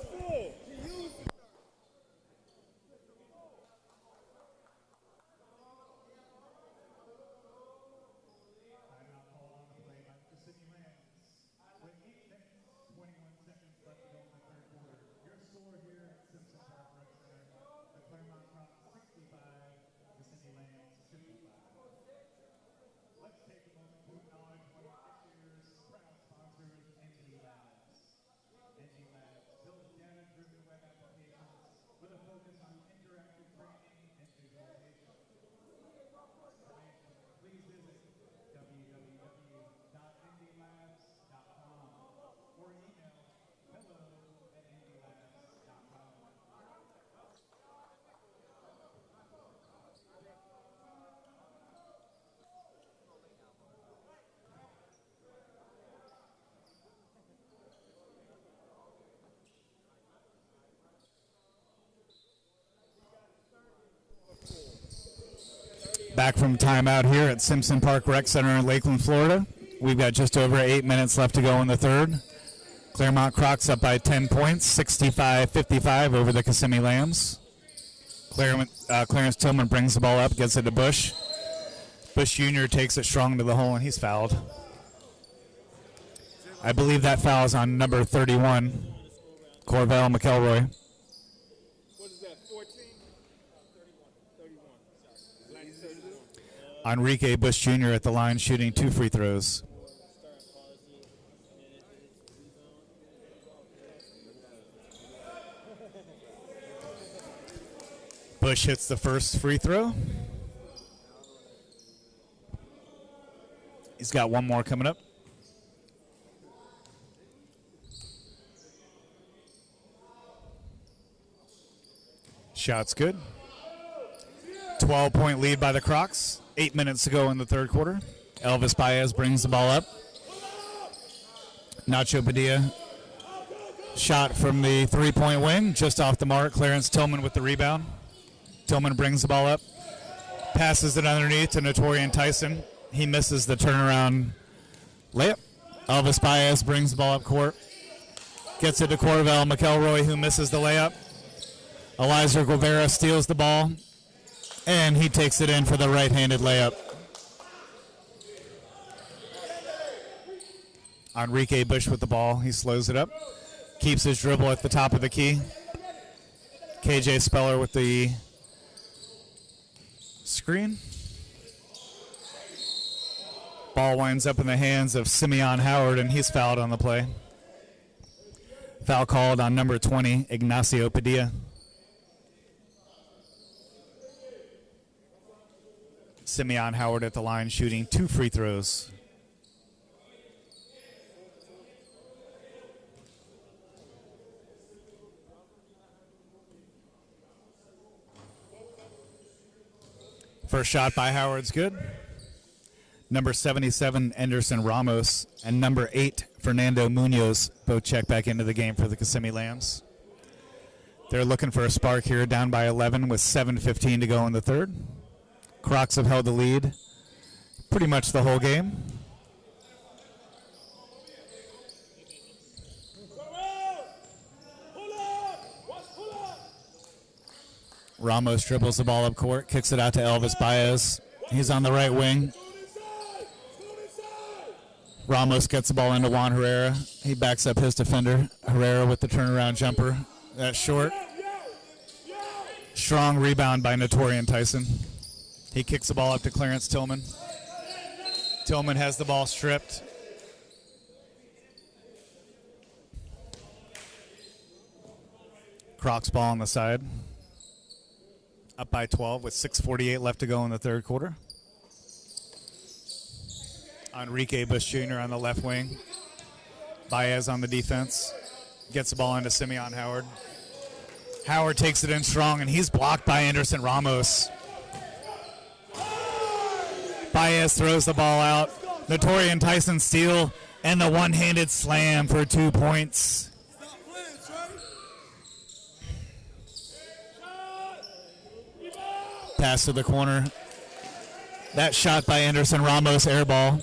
Back from timeout here at Simpson Park Rec Center in Lakeland, Florida. We've got just over 8 minutes left to go in the third. Clermont Crocs up by 10 points, 65-55 over the Kissimmee Lambs. Clarence Tillman brings the ball up, gets it to Bush. Bush Jr. takes it strong to the hole, and he's fouled. I believe that foul is on number 31, Corvell McElroy. Enrique Bush Jr. at the line shooting 2 free throws. Bush hits the first free throw. He's got one more coming up. Shot's good. 12-point lead by the Crocs. 8 minutes to go in the third quarter. Elvis Baez brings the ball up. Nacho Padilla. Shot from the three-point wing, just off the mark. Clarence Tillman with the rebound. Tillman brings the ball up. Passes it underneath to Notorian Tyson. He misses the turnaround layup. Elvis Baez brings the ball up court. Gets it to Corvell McElroy, who misses the layup. Eliza Guevara steals the ball. And he takes it in for the right-handed layup. Enrique Bush with the ball. He slows it up. Keeps his dribble at the top of the key. KJ Speller with the screen. Ball winds up in the hands of Simeon Howard, and he's fouled on the play. Foul called on number 20, Ignacio Padilla. Simeon Howard at the line shooting 2 free throws. First shot by Howard's good. Number 77, Anderson Ramos, and number 8, Fernando Munoz, both check back into the game for the Kissimmee Lambs. They're looking for a spark here, down by 11 with 7:15 to go in the third. Crocs have held the lead pretty much the whole game. Ramos dribbles the ball up court, kicks it out to Elvis Baez. He's on the right wing. Ramos gets the ball into Juan Herrera. He backs up his defender. Herrera with the turnaround jumper. That's short. Strong rebound by Notorian Tyson. He kicks the ball up to Clarence Tillman. Tillman has the ball stripped. Crocs ball on the side. Up by 12 with 6:48 left to go in the third quarter. Enrique Bush Jr. on the left wing. Baez on the defense. Gets the ball into Simeon Howard. Howard takes it in strong, and he's blocked by Anderson Ramos. Baez throws the ball out. Notorian Tyson steal, and the one-handed slam for 2 points. Pass to the corner. That shot by Anderson Ramos, air ball.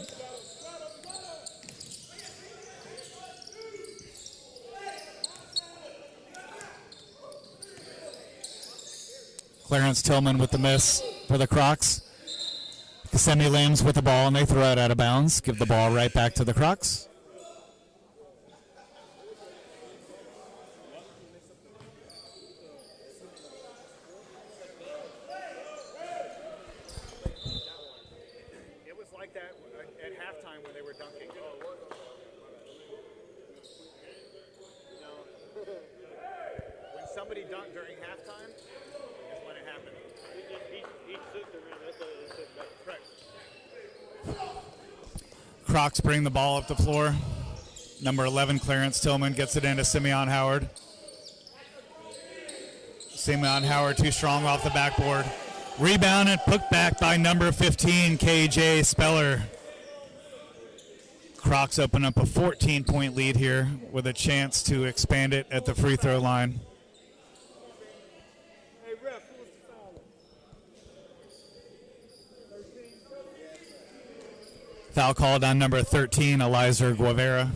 Clarence Tillman with the miss for the Crocs. Kissimmee Lambs with the ball, and they throw it out of bounds. Give the ball right back to the Crocs. It was like that at halftime when they were dunking. When somebody dunked during halftime is when it happened. Crocs bring the ball up the floor. Number 11, Clarence Tillman, gets it into Simeon Howard. Simeon Howard too strong off the backboard. Rebound and put back by number 15, KJ Speller. Crocs open up a 14-point lead here with a chance to expand it at the free throw line. Hey, ref, who was the foul? 13? Foul called on number 13, Elizer Guevara.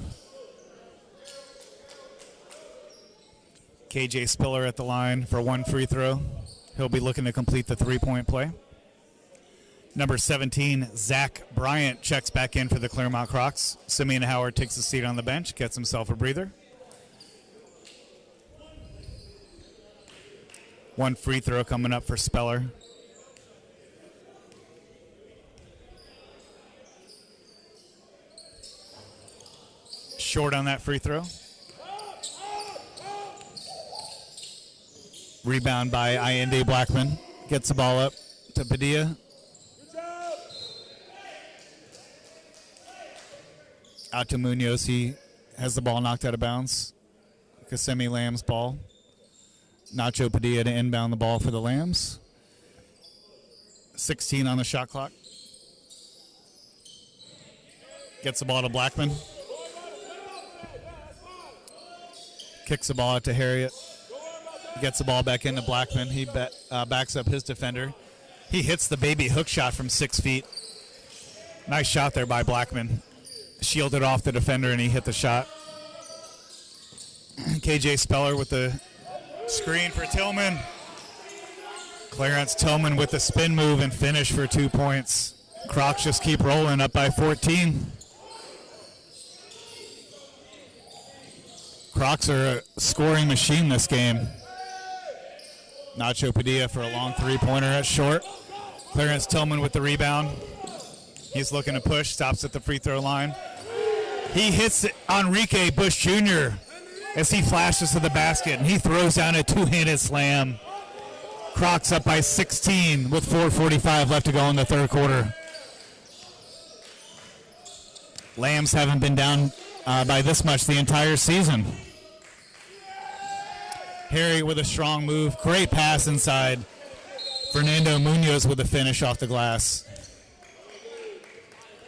KJ Spiller at the line for one free throw. He'll be looking to complete the three-point play. Number 17, Zach Bryant, checks back in for the Clermont Crocs. Simeon Howard takes a seat on the bench, gets himself a breather. One free throw coming up for Speller. Short on that free throw. Rebound by Ayende Blackman. Gets the ball up to Padilla. Out to Munoz. He has the ball knocked out of bounds. Kissimmee Lambs ball. Nacho Padilla to inbound the ball for the Lambs. 16 on the shot clock. Gets the ball to Blackman. Kicks the ball out to Harriet. Gets the ball back into Blackman. He backs up his defender. He hits the baby hook shot from 6 feet. Nice shot there by Blackman. Shielded off the defender, and he hit the shot. KJ Speller with the screen for Tillman. Clarence Tillman with the spin move and finish for 2 points. Crocs just keep rolling, up by 14. Crocs are a scoring machine this game. Nacho Padilla for a long three-pointer at short. Clarence Tillman with the rebound. He's looking to push, stops at the free throw line. He hits Enrique Bush Jr. as he flashes to the basket, and he throws down a two-handed slam. Crocs up by 16 with 4:45 left to go in the third quarter. Lambs haven't been down by this much the entire season. Harry with a strong move. Great pass inside. Fernando Munoz with a finish off the glass.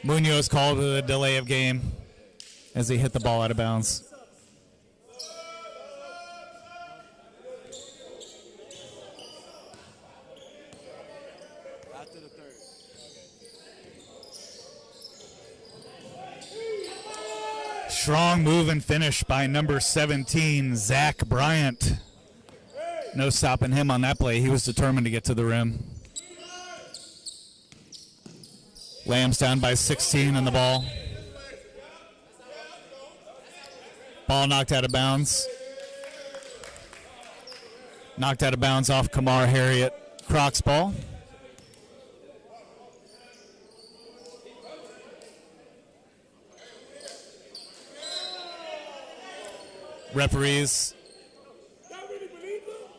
Munoz called with a delay of game as he hit the ball out of bounds. After the third. Strong move and finish by number 17, Zach Bryant. No stopping him on that play. He was determined to get to the rim. Lambs down by 16 on the ball. Ball knocked out of bounds. Knocked out of bounds off Kamar Harriet. Crocs ball.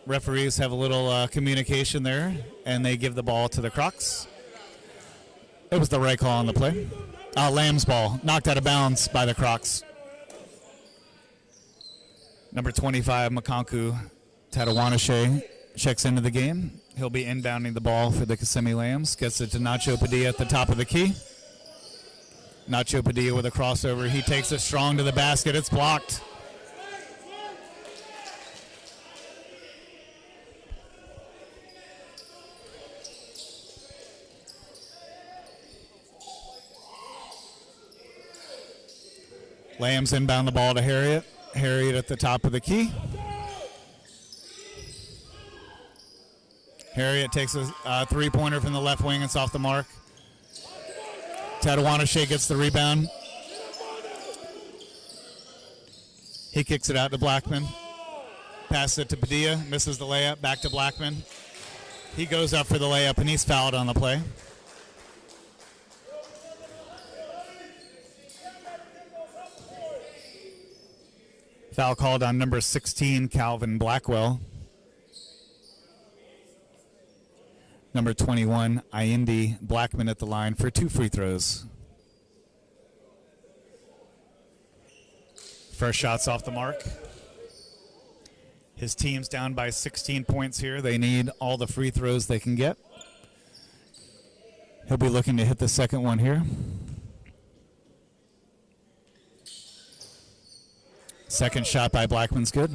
Referees have a little communication there, and they give the ball to the Crocs. It was the right call on the play. Lamb's ball, knocked out of bounds by the Crocs. Number 25, Makanku Tatawanashe, checks into the game. He'll be inbounding the ball for the Kissimmee Lambs. Gets it to Nacho Padilla at the top of the key. Nacho Padilla with a crossover. He takes it strong to the basket. It's blocked. Lambs inbound the ball to Harriet. Harriet at the top of the key. Harriet takes a three-pointer from the left wing. It's off the mark. Tatawanashe gets the rebound. He kicks it out to Blackman. Passes it to Padilla. Misses the layup. Back to Blackman. He goes up for the layup, and he's fouled on the play. Foul called on number 16, Calvin Blackwell. Number 21, Ayindi Blackman at the line for 2 free throws. First shot's off the mark. His team's down by 16 points here. They need all the free throws they can get. He'll be looking to hit the second one here. Second shot by Blackman's good.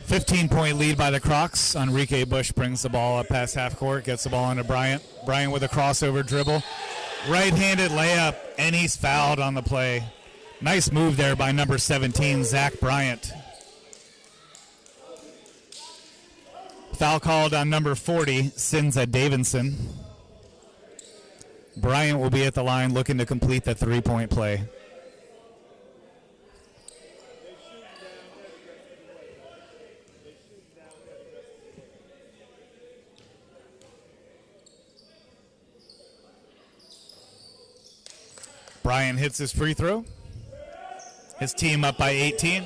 15-point lead by the Crocs. Enrique Bush brings the ball up past half court, gets the ball into Bryant. Bryant with a crossover dribble. Right-handed layup, and he's fouled on the play. Nice move there by number 17, Zach Bryant. Foul called on number 40, Sinza Davidson. Bryant will be at the line looking to complete the three-point play. Bryant hits his free throw. His team up by 18.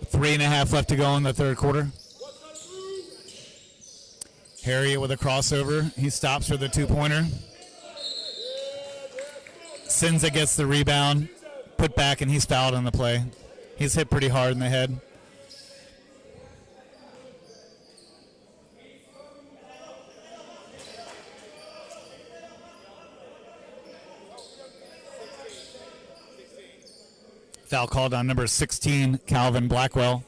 3.5 left to go in the third quarter. Harriet with a crossover. He stops for the two-pointer. Sinza gets the rebound. Put back, and he's fouled on the play. He's hit pretty hard in the head. Foul called on number 16, Calvin Blackwell.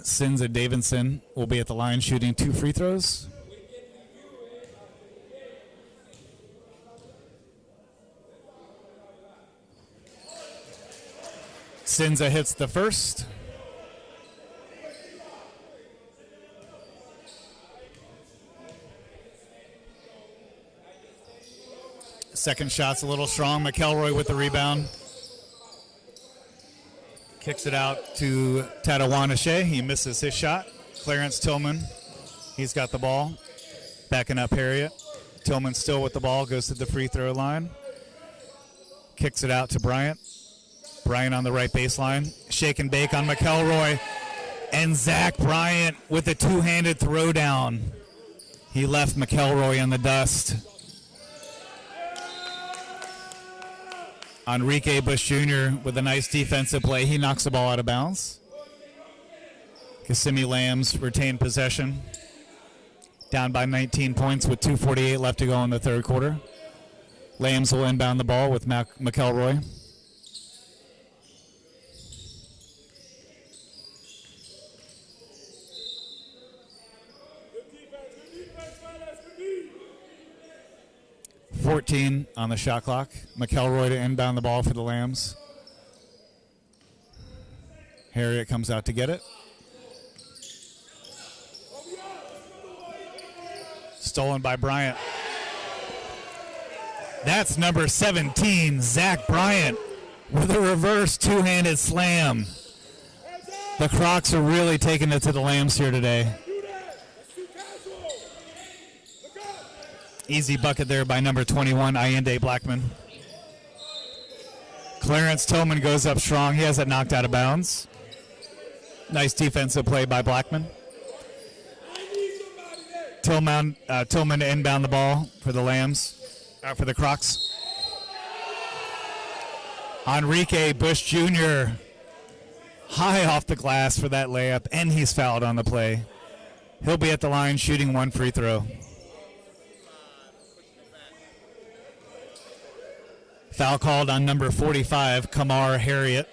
Sinza Davidson will be at the line shooting 2 free throws. Sinza hits the first. Second shot's a little strong. McElroy with the rebound. Kicks it out to Tatawanashe. He misses his shot. Clarence Tillman, he's got the ball. Backing up Harriet. Tillman still with the ball, goes to the free throw line. Kicks it out to Bryant. Bryant on the right baseline. Shake and bake on McElroy. And Zach Bryant with a two-handed throwdown. He left McElroy in the dust. Enrique Bush Jr. with a nice defensive play. He knocks the ball out of bounds. Kissimmee Lambs retain possession. Down by 19 points with 2:48 left to go in the third quarter. Lambs will inbound the ball with McElroy. Good defense, fellas. Good D. 14 on the shot clock. McElroy to inbound the ball for the Lambs. Harriet comes out to get it. Stolen by Bryant. That's number 17, Zach Bryant, with a reverse two-handed slam. The Crocs are really taking it to the Lambs here today. Easy bucket there by number 21, Allende Blackman. Clarence Tillman goes up strong. He has it knocked out of bounds. Nice defensive play by Blackman. Tillman to inbound the ball for the Lambs, for the Crocs. Enrique Bush Jr. high off the glass for that layup, and he's fouled on the play. He'll be at the line shooting one free throw. Foul called on number 45, Kamar Harriet.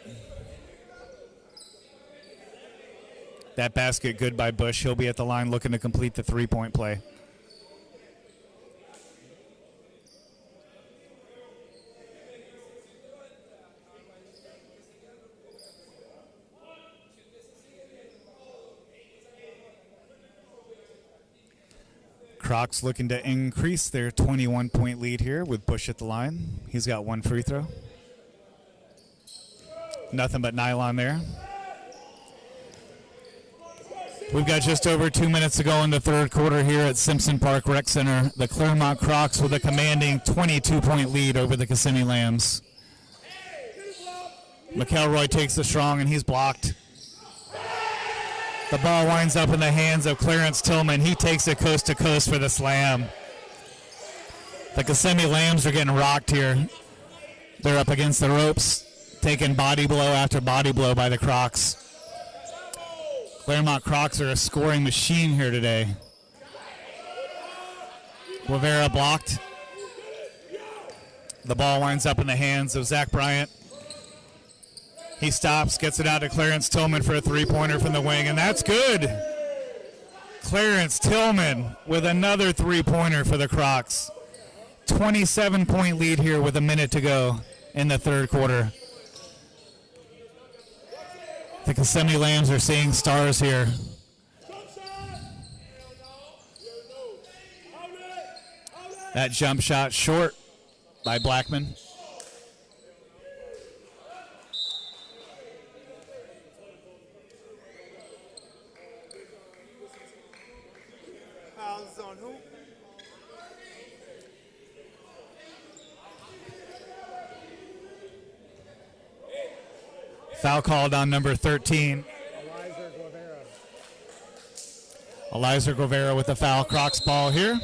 That basket good by Bush. He'll be at the line looking to complete the three-point play. Crocs looking to increase their 21-point lead here with Bush at the line. He's got one free throw. Nothing but nylon there. We've got just over 2 minutes to go in the third quarter here at Simpson Park Rec Center. The Clermont Crocs with a commanding 22-point lead over the Kissimmee Lambs. McElroy takes the strong, and he's blocked. The ball winds up in the hands of Clarence Tillman. He takes it coast to coast for the slam. The Kissimmee Lambs are getting rocked here. They're up against the ropes, taking body blow after body blow by the Crocs. Clermont Crocs are a scoring machine here today. Guevara blocked. The ball winds up in the hands of Zach Bryant. He stops, gets it out to Clarence Tillman for a three-pointer from the wing, and that's good. Clarence Tillman with another three-pointer for the Crocs. 27-point lead here with a minute to go in the third quarter. The Kissimmee Lambs are seeing stars here. That jump shot short by Blackman. On who? Foul called on number 13. Eliza Guevara with the foul. Crocs ball here.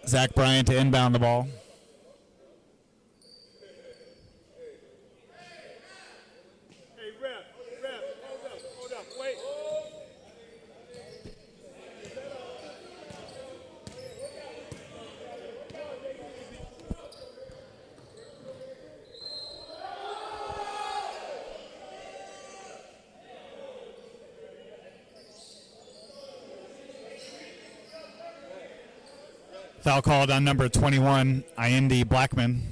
Zach Bryant to inbound the ball. Hey, ref, hold up, wait. Foul called on number 21, Allende Blackman.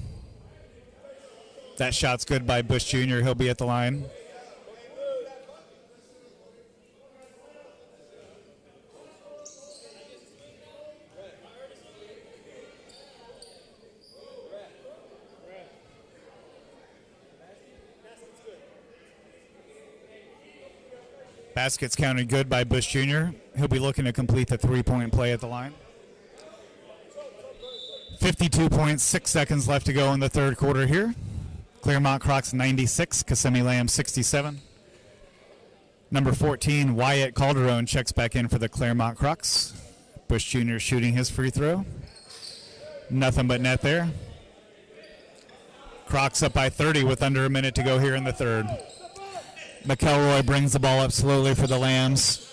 That shot's good by Bush Jr. He'll be at the line. Basket's counted good by Bush Jr. He'll be looking to complete the three-point play at the line. 52.6 seconds left to go in the third quarter here. Clermont Crocs 96, Kissimmee Lambs 67. Number 14, Wyatt Calderon checks back in for the Clermont Crocs. Bush Jr. shooting his free throw. Nothing but net there. Crocs up by 30 with under a minute to go here in the third. McElroy brings the ball up slowly for the Lambs.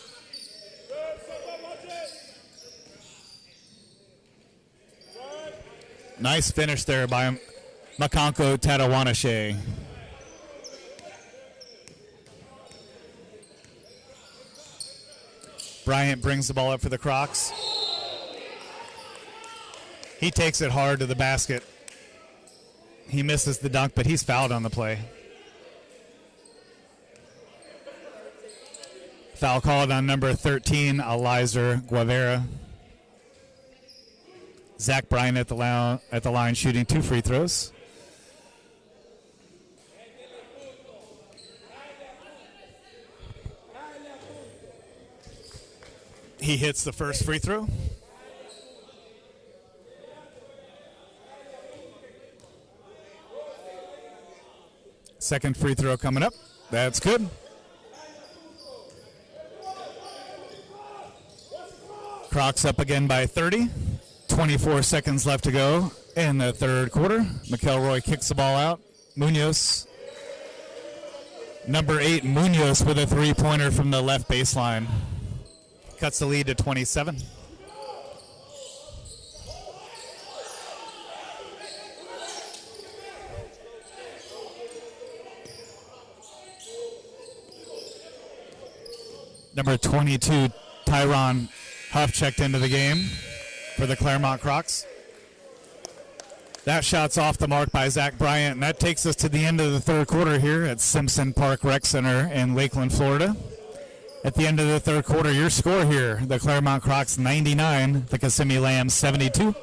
Nice finish there by Makanko Tatawanashe. Bryant brings the ball up for the Crocs. He takes it hard to the basket. He misses the dunk, but he's fouled on the play. Foul called on number 13, Elizer Guevara. Zach Bryant at the line shooting 2 free throws. He hits the first free throw. Second free throw coming up. That's good. Crocs up again by 30. 24 seconds left to go in the third quarter. McElroy kicks the ball out. Munoz. Number 8, Munoz with a three-pointer from the left baseline. Cuts the lead to 27. Number 22, Tyron Huff checked into the game for the Clermont Crocs. That shot's off the mark by Zach Bryant, and that takes us to the end of the third quarter here at Simpson Park Rec Center in Lakeland, Florida. At the end of the third quarter, your score here, the Clermont Crocs 99, the Kissimmee Lambs 72.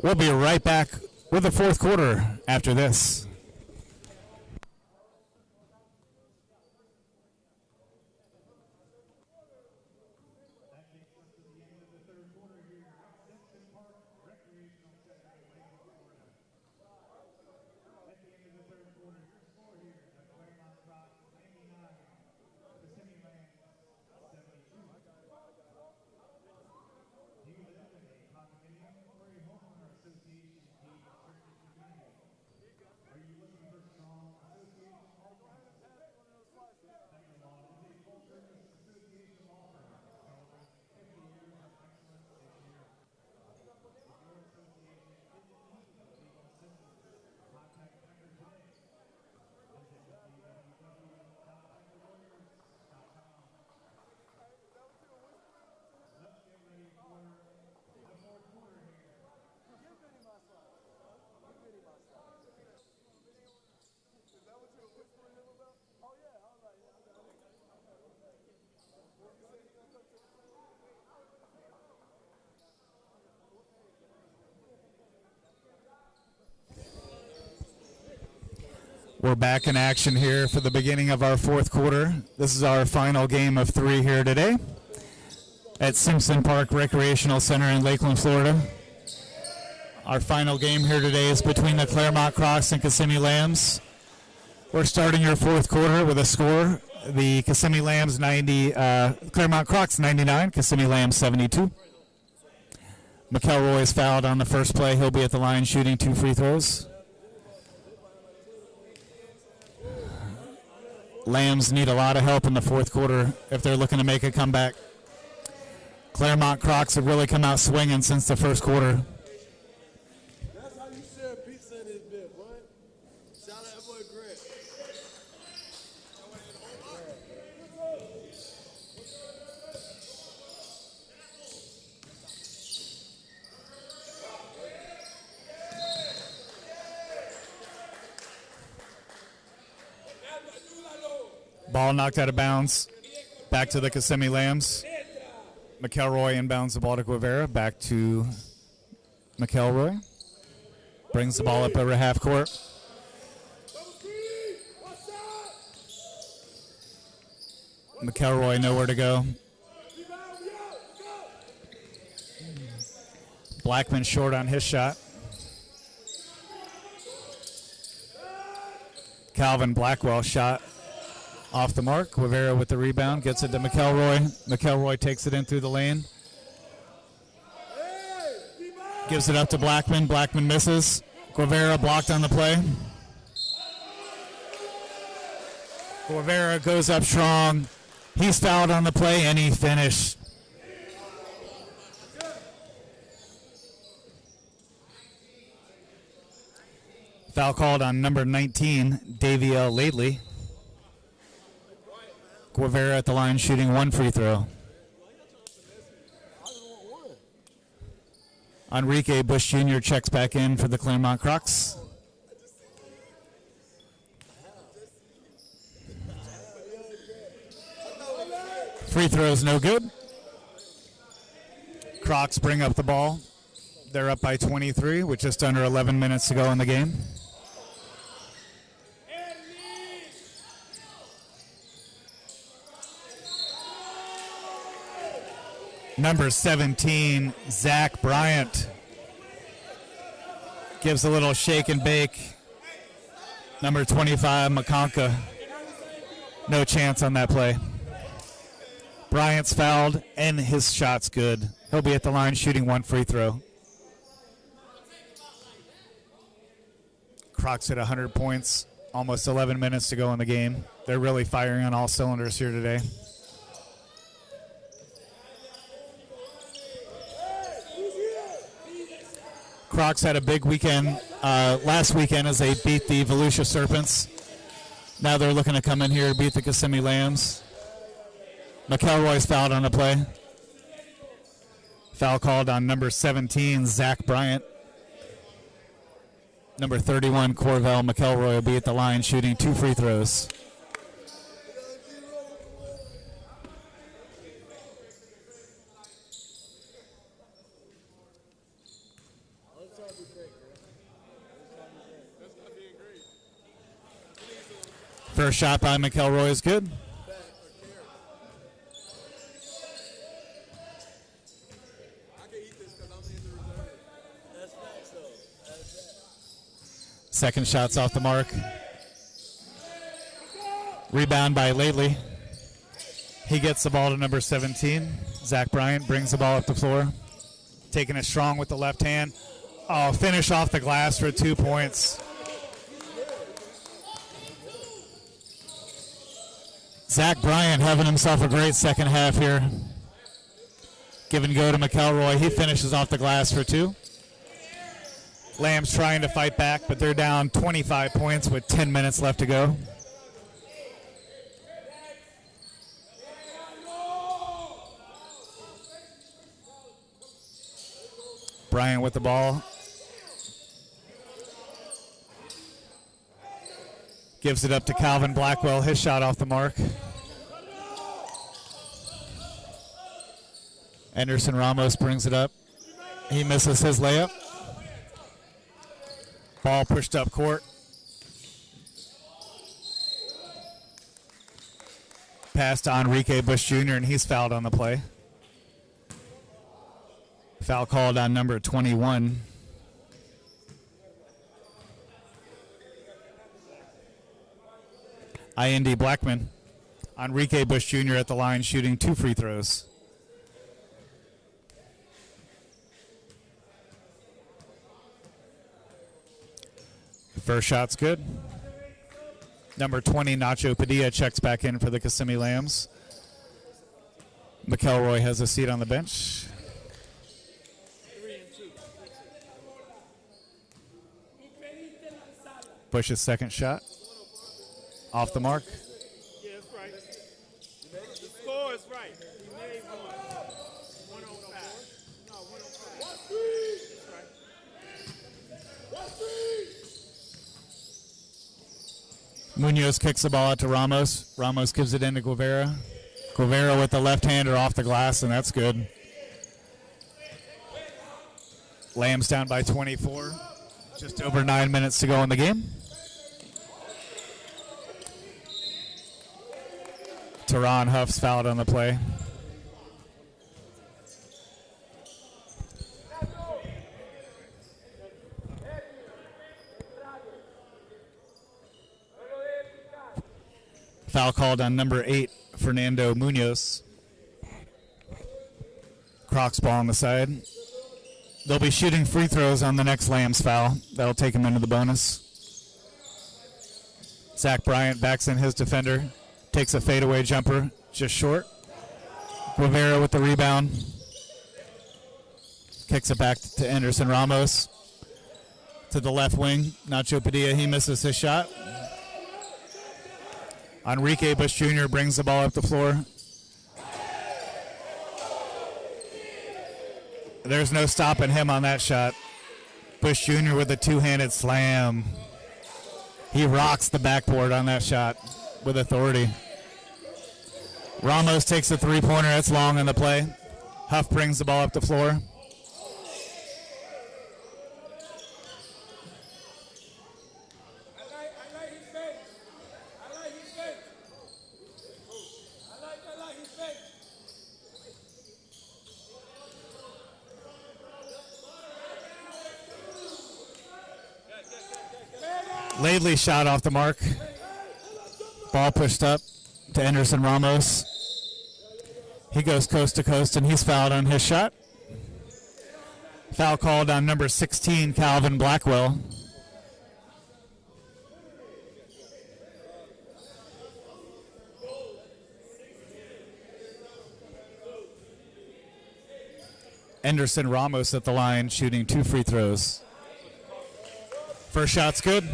We'll be right back with the fourth quarter after this. We're back in action here for the beginning of our fourth quarter. This is our final game of 3 here today at Simpson Park Recreational Center in Lakeland, Florida. Our final game here today is between the Clermont Crocs and Kissimmee Lambs. We're starting your fourth quarter with a score. The Kissimmee Lambs Clermont Crocs 99, Kissimmee Lambs 72. McElroy is fouled on the first play. He'll be at the line shooting 2 free throws. Lambs need a lot of help in the fourth quarter if they're looking to make a comeback. Clermont Crocs have really come out swinging since the first quarter. That's how you share pizza in this bit, boy. Shout out that boy Grant. Ball knocked out of bounds. Back to the Kissimmee Lambs. McElroy inbounds the ball to Guevara. Back to McElroy. Brings the ball up over half court. McElroy nowhere to go. Blackman short on his shot. Calvin Blackwell shot off the mark. Guevara with the rebound, gets it to McElroy. McElroy takes it in through the lane. Gives it up to Blackman. Blackman misses. Guevara blocked on the play. Guevara goes up strong. He's fouled on the play, and he finished. Foul called on number 19, Daviel Lately. Guevara at the line shooting 1 free throw. Enrique Bush Jr. checks back in for the Clermont Crocs. Free throws no good. Crocs bring up the ball. They're up by 23 with just under 11 minutes to go in the game. Number 17, Zach Bryant, gives a little shake and bake. Number 25, McConka, no chance on that play. Bryant's fouled, and his shot's good. He'll be at the line shooting 1 free throw. Crocs at 100 points, almost 11 minutes to go in the game. They're really firing on all cylinders here today. Crocs had a big weekend last weekend as they beat the Volusia Serpents. Now they're looking to come in here to beat the Kissimmee Lambs. McElroy's fouled on the play. Foul called on number 17, Zach Bryant. Number 31, Corvell McElroy will be at the line shooting 2 free throws. First shot by McElroy is good. Second shot's off the mark. Rebound by Lately. He gets the ball to number 17. Zach Bryant brings the ball up the floor. Taking it strong with the left hand. Oh, finish off the glass for 2 points. Zach Bryant having himself a great second half here. Give and go to McElroy. He finishes off the glass for 2. Lambs trying to fight back, but they're down 25 points with 10 minutes left to go. Bryant with the ball. Gives it up to Calvin Blackwell. His shot off the mark. Anderson Ramos brings it up. He misses his layup. Ball pushed up court. Pass to Enrique Bush Jr., and he's fouled on the play. Foul called on number 21. IND Blackman. Enrique Bush Jr. at the line shooting 2 free throws. First shot's good. Number 20, Nacho Padilla, checks back in for the Kissimmee Lambs. McElroy has a seat on the bench. Bush's second shot. Off the mark. Yeah, that's right. The score is right. He made 105. No, 105. That's right. Munoz kicks the ball out to Ramos. Ramos gives it into Guevara. Guevara with the left-hander off the glass, and that's good. Lambs down by 24. Just over 9 minutes to go in the game. Teron Huff's fouled on the play. Foul called on number 8, Fernando Munoz. Crocs ball on the side. They'll be shooting free throws on the next Lambs foul. That'll take him into the bonus. Zach Bryant backs in his defender, takes a fadeaway jumper, just short. Guevara with the rebound. Kicks it back to Anderson Ramos. To the left wing, Nacho Padilla, he misses his shot. Enrique Bush Jr. brings the ball up the floor. There's no stopping him on that shot. Bush Jr. with a two-handed slam. He rocks the backboard on that shot with authority. Ramos takes a three-pointer. That's long on the play. Huff brings the ball up the floor. Laidley shot off the mark. Ball pushed up to Anderson Ramos. He goes coast to coast, and he's fouled on his shot. Foul called on number 16, Calvin Blackwell. Anderson Ramos at the line, shooting 2 free throws. First shot's good.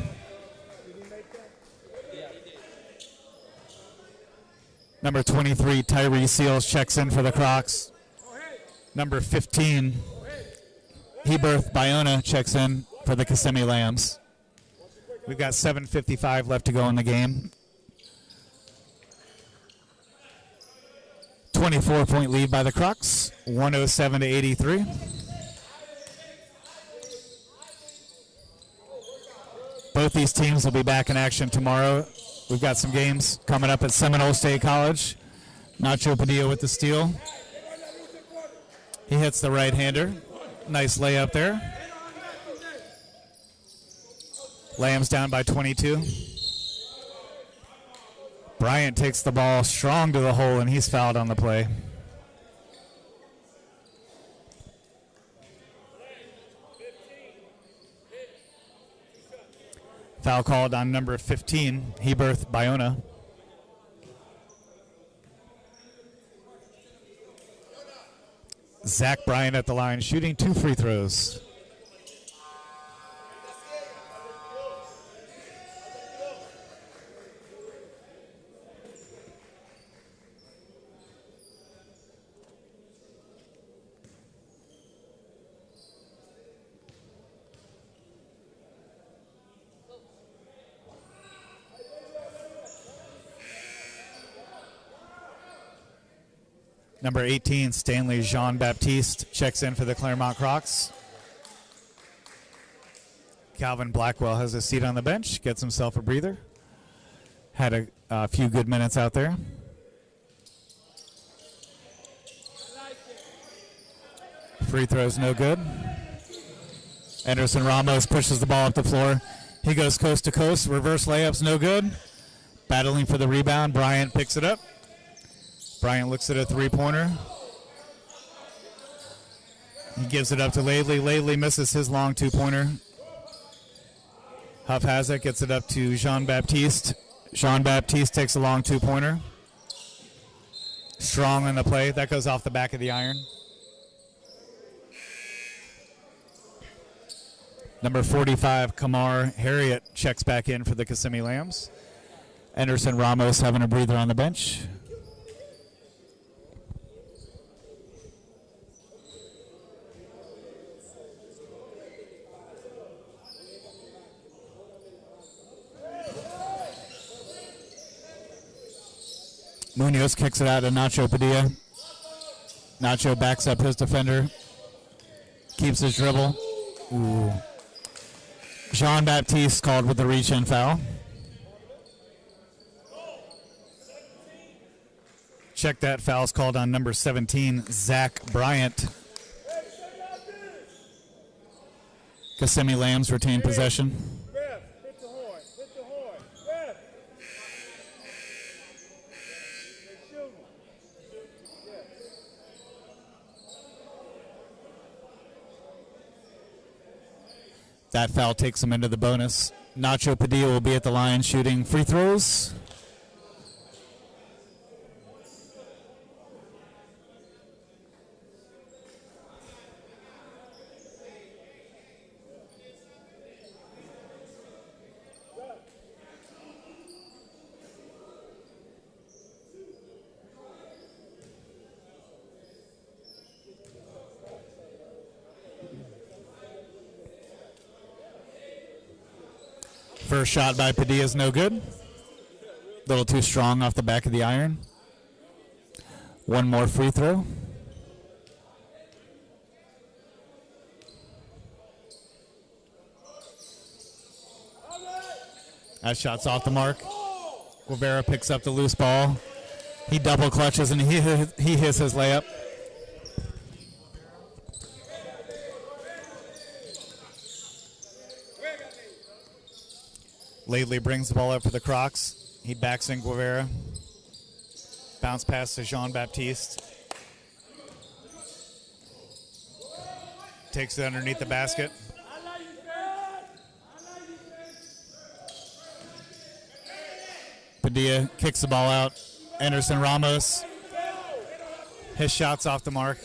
Number 23, Tyree Seals, checks in for the Crocs. Number 15, Heberth Bayona, checks in for the Kissimmee Lambs. We've got 7:55 left to go in the game. 24-point lead by the Crocs, 107-83. Both these teams will be back in action tomorrow. We've got some games coming up at Seminole State College. Nacho Padilla with the steal. He hits the right-hander. Nice layup there. Lambs down by 22. Bryant takes the ball strong to the hole, and he's fouled on the play. Foul called on number 15, Heberth Bayona. Zach Bryant at the line, shooting 2 free throws. Number 18, Stanley Jean-Baptiste, checks in for the Clermont Crocs. Calvin Blackwell has a seat on the bench, gets himself a breather. Had a few good minutes out there. Free throws no good. Anderson Ramos pushes the ball up the floor. He goes coast to coast. Reverse layups no good. Battling for the rebound. Bryant picks it up. Bryant looks at a three-pointer. He gives it up to Laidley. Laidley misses his long two-pointer. Huff has it, gets it up to Jean-Baptiste. Jean-Baptiste takes a long two-pointer. Strong on the play. That goes off the back of the iron. Number 45, Kamar Harriet, checks back in for the Kissimmee Lambs. Anderson Ramos having a breather on the bench. Munoz kicks it out to Nacho Padilla. Nacho backs up his defender. Keeps his dribble. Ooh. Jean-Baptiste called with the reach-in foul. Check that, foul's called on number 17, Zach Bryant. Kissimmee Lambs retain possession. That foul takes him into the bonus. Nacho Padilla will be at the line shooting free throws. First shot by Padilla is no good. A little too strong off the back of the iron. One more free throw. That shot's off the mark. Guevara picks up the loose ball. He double clutches and he hits his layup. Lately brings the ball up for the Crocs. He backs in Guevara. Bounce pass to Jean-Baptiste. Takes it underneath the basket. Padilla kicks the ball out. Anderson Ramos. His shot's off the mark.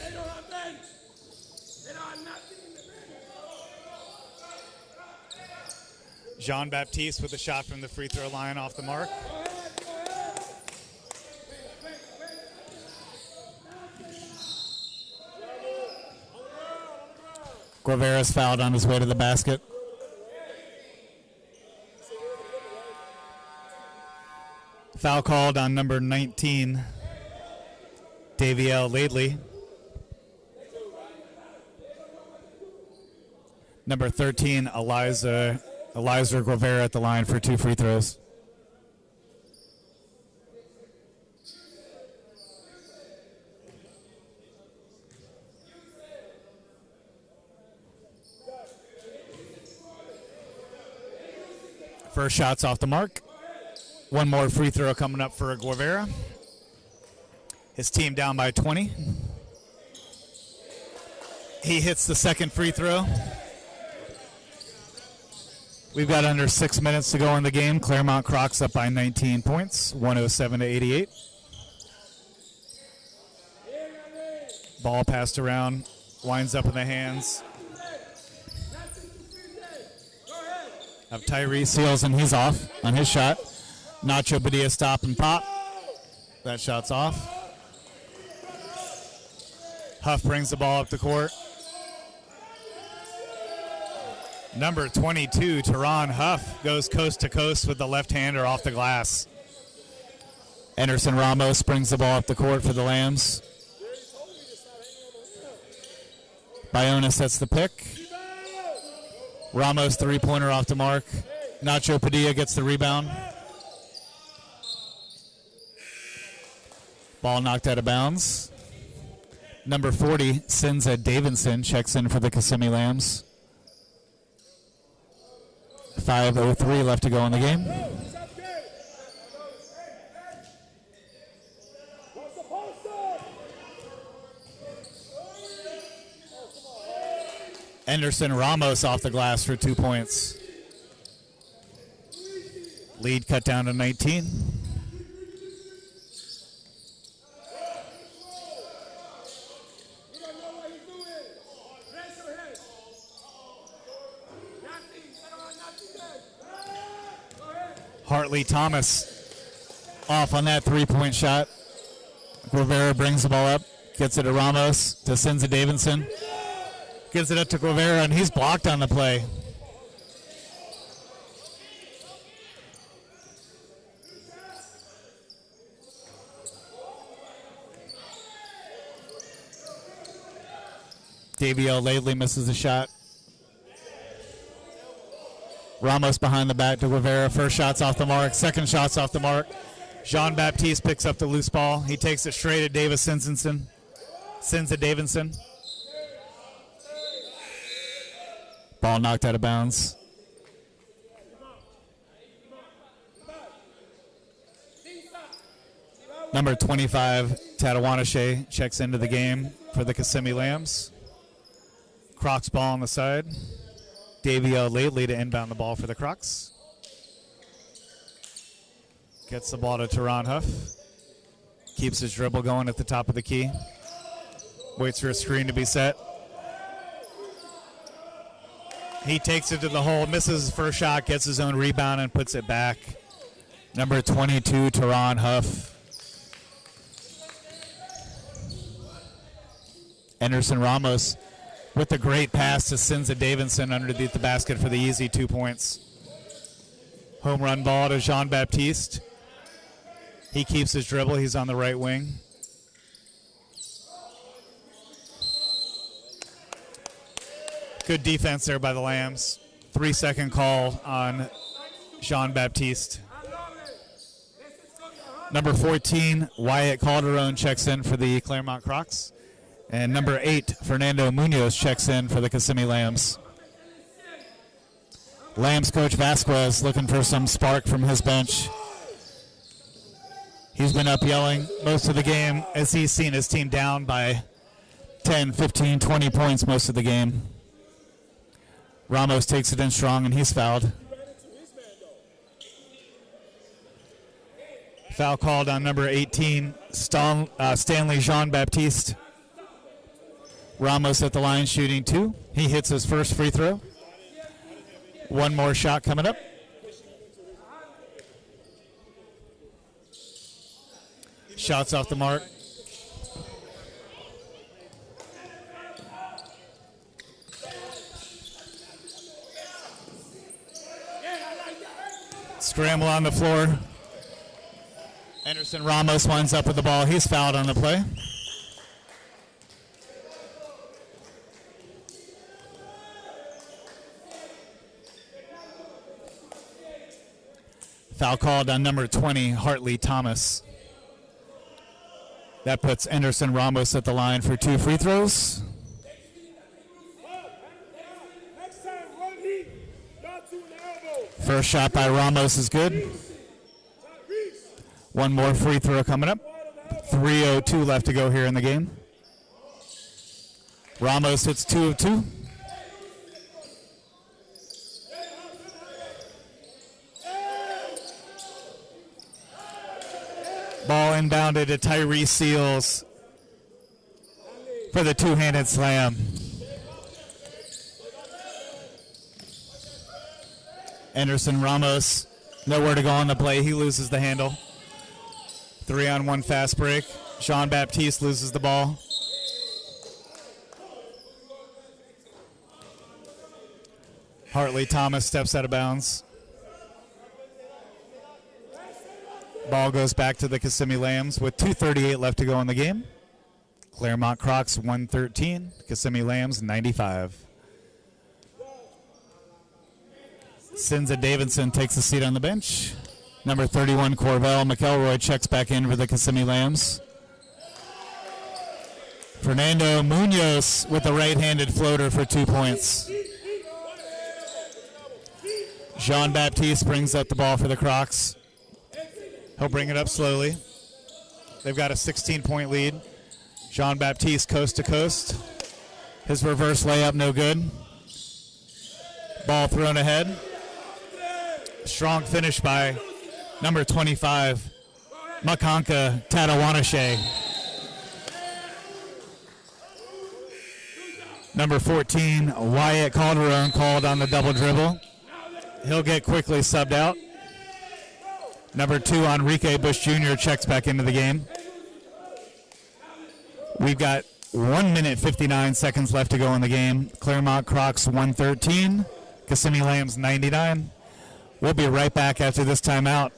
Jean-Baptiste with a shot from the free throw line off the mark. Guevara's fouled on his way to the basket. Foul called on number 19, Daviel Laidley. Number 13, Eliza Guevara at the line for 2 free throws. First shot's off the mark. One more free throw coming up for Guevara. His team down by 20. He hits the second free throw. We've got under 6 minutes to go in the game. Clermont Crocs up by 19 points, 107-88. Ball passed around, winds up in the hands of Tyree Seals, and he's off on his shot. Nacho Padilla stop and pop. That shot's off. Huff brings the ball up the court. Number 22, Teron Huff, goes coast to coast with the left-hander off the glass. Anderson Ramos brings the ball up the court for the Lambs. Bayona sets the pick. Ramos three-pointer off the mark. Nacho Padilla gets the rebound. Ball knocked out of bounds. Number 40, Sinza Davidson, checks in for the Kissimmee Lambs. 5:03 left to go in the game. Anderson Ramos off the glass for 2 points. Lead cut down to 19. Hartley Thomas off on that three-point shot. Guevara brings the ball up, gets it to Ramos, to Sinza Davidson. Gives it up to Guevara, and he's blocked on the play. Daviel Laidley misses the shot. Ramos behind the back to Guevara. First shot's off the mark. Second shot's off the mark. Jean-Baptiste picks up the loose ball. He takes it straight at Sinza Davidson. Ball knocked out of bounds. Number 25, Tatawanashe, checks into the game for the Kissimmee Lambs. Crocs ball on the side. Daviel Laidley to inbound the ball for the Crocs. Gets the ball to Teron Huff. Keeps his dribble going at the top of the key. Waits for a screen to be set. He takes it to the hole, misses his first shot, gets his own rebound, and puts it back. Number 22, Teron Huff. Anderson Ramos with a great pass to Sinza Davidson underneath the basket for the easy 2 points. Home run ball to Jean-Baptiste. He keeps his dribble. He's on the right wing. Good defense there by the Lambs. 3-second call on Jean-Baptiste. Number 14, Wyatt Calderon checks in for the Clermont Crocs. And number 8, Fernando Munoz checks in for the Kissimmee Lambs. Lambs coach Vasquez looking for some spark from his bench. He's been up yelling most of the game as he's seen his team down by 10, 15, 20 points most of the game. Ramos takes it in strong and he's fouled. Foul called on number 18, Stanley Jean-Baptiste. Ramos at the line shooting 2. He hits his first free throw. One more shot coming up. Shots off the mark. Scramble on the floor. Anderson Ramos winds up with the ball. He's fouled on the play. Foul called on number 20, Hartley Thomas. That puts Anderson Ramos at the line for 2 free throws. First shot by Ramos is good. One more free throw coming up. 3:02 left to go here in the game. Ramos hits 2 of 2. Ball inbounded to Tyree Seals for the two-handed slam. Anderson Ramos, nowhere to go on the play. He loses the handle. 3-on-1 fast break. Jean-Baptiste loses the ball. Hartley Thomas steps out of bounds. Ball goes back to the Kissimmee Lambs with 2:38 left to go in the game. Clermont Crocs 113, Kissimmee Lambs 95. Sinza Davidson takes a seat on the bench. Number 31, Corvell McElroy checks back in for the Kissimmee Lambs. Fernando Munoz with a right-handed floater for 2 points. Jean-Baptiste brings up the ball for the Crocs. He'll bring it up slowly. They've got a 16-point lead. Jean-Baptiste coast to coast. His reverse layup no good. Ball thrown ahead. Strong finish by number 25, Makanka Tatawanashe. Number 14, Wyatt Calderon called on the double dribble. He'll get quickly subbed out. Number 2, Enrique Bush Jr. checks back into the game. We've got 1 minute 59 seconds left to go in the game. Clermont Crocs 113, Kissimmee Lambs 99. We'll be right back after this timeout.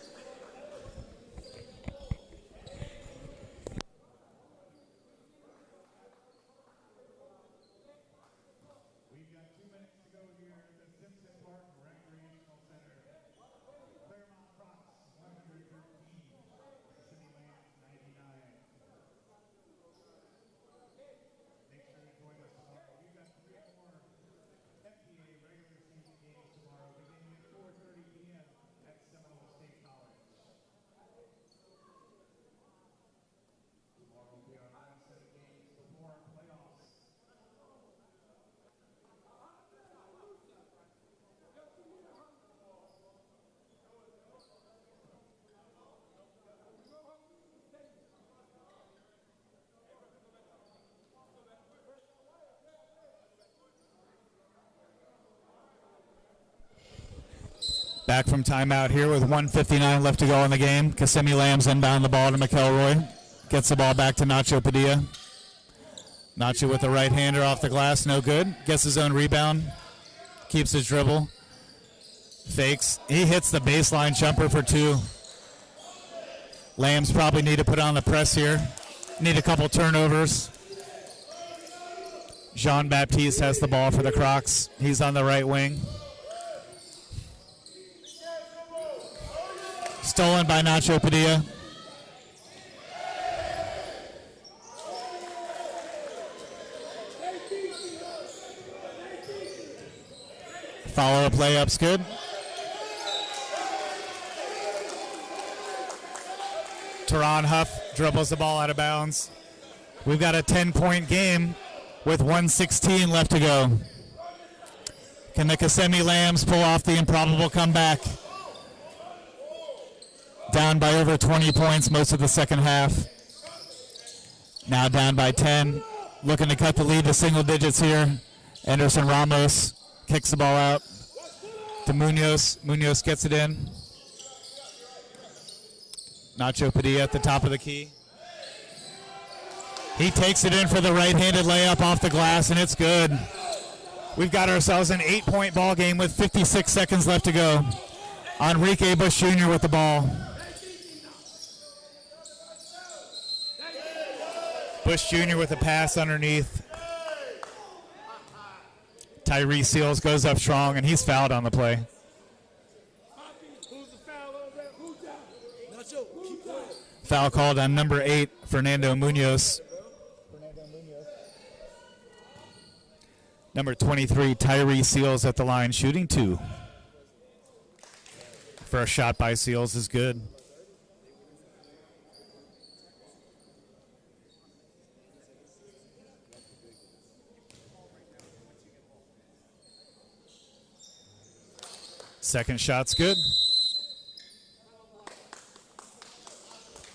FBA regular season games tomorrow beginning at 4:30 p.m. at Seminole State College. Back from timeout here with 1:59 left to go in the game. Kissimmee Lambs inbound the ball to McElroy. Gets the ball back to Nacho Padilla. Nacho with the right-hander off the glass, no good. Gets his own rebound. Keeps his dribble. Fakes. He hits the baseline jumper for 2. Lambs probably need to put on the press here. Need a couple turnovers. Jean-Baptiste has the ball for the Crocs. He's on the right wing. Stolen by Nacho Padilla. Follow-up layup's good. Teron Huff dribbles the ball out of bounds. We've got a 10-point game with 1:16 left to go. Can the Kissimmee Lambs pull off the improbable comeback? Down by over 20 points most of the second half. Now down by 10. Looking to cut the lead to single digits here. Anderson Ramos kicks the ball out to Munoz. Munoz gets it in. Nacho Padilla at the top of the key. He takes it in for the right-handed layup off the glass, and it's good. We've got ourselves an 8-point ball game with 56 seconds left to go. Enrique Bush Jr. with the ball. Bush Jr. with a pass underneath. Tyree Seals goes up strong, and he's fouled on the play. Foul called on number 8, Fernando Munoz. Number 23, Tyree Seals at the line, shooting 2. First shot by Seals is good. Second shot's good.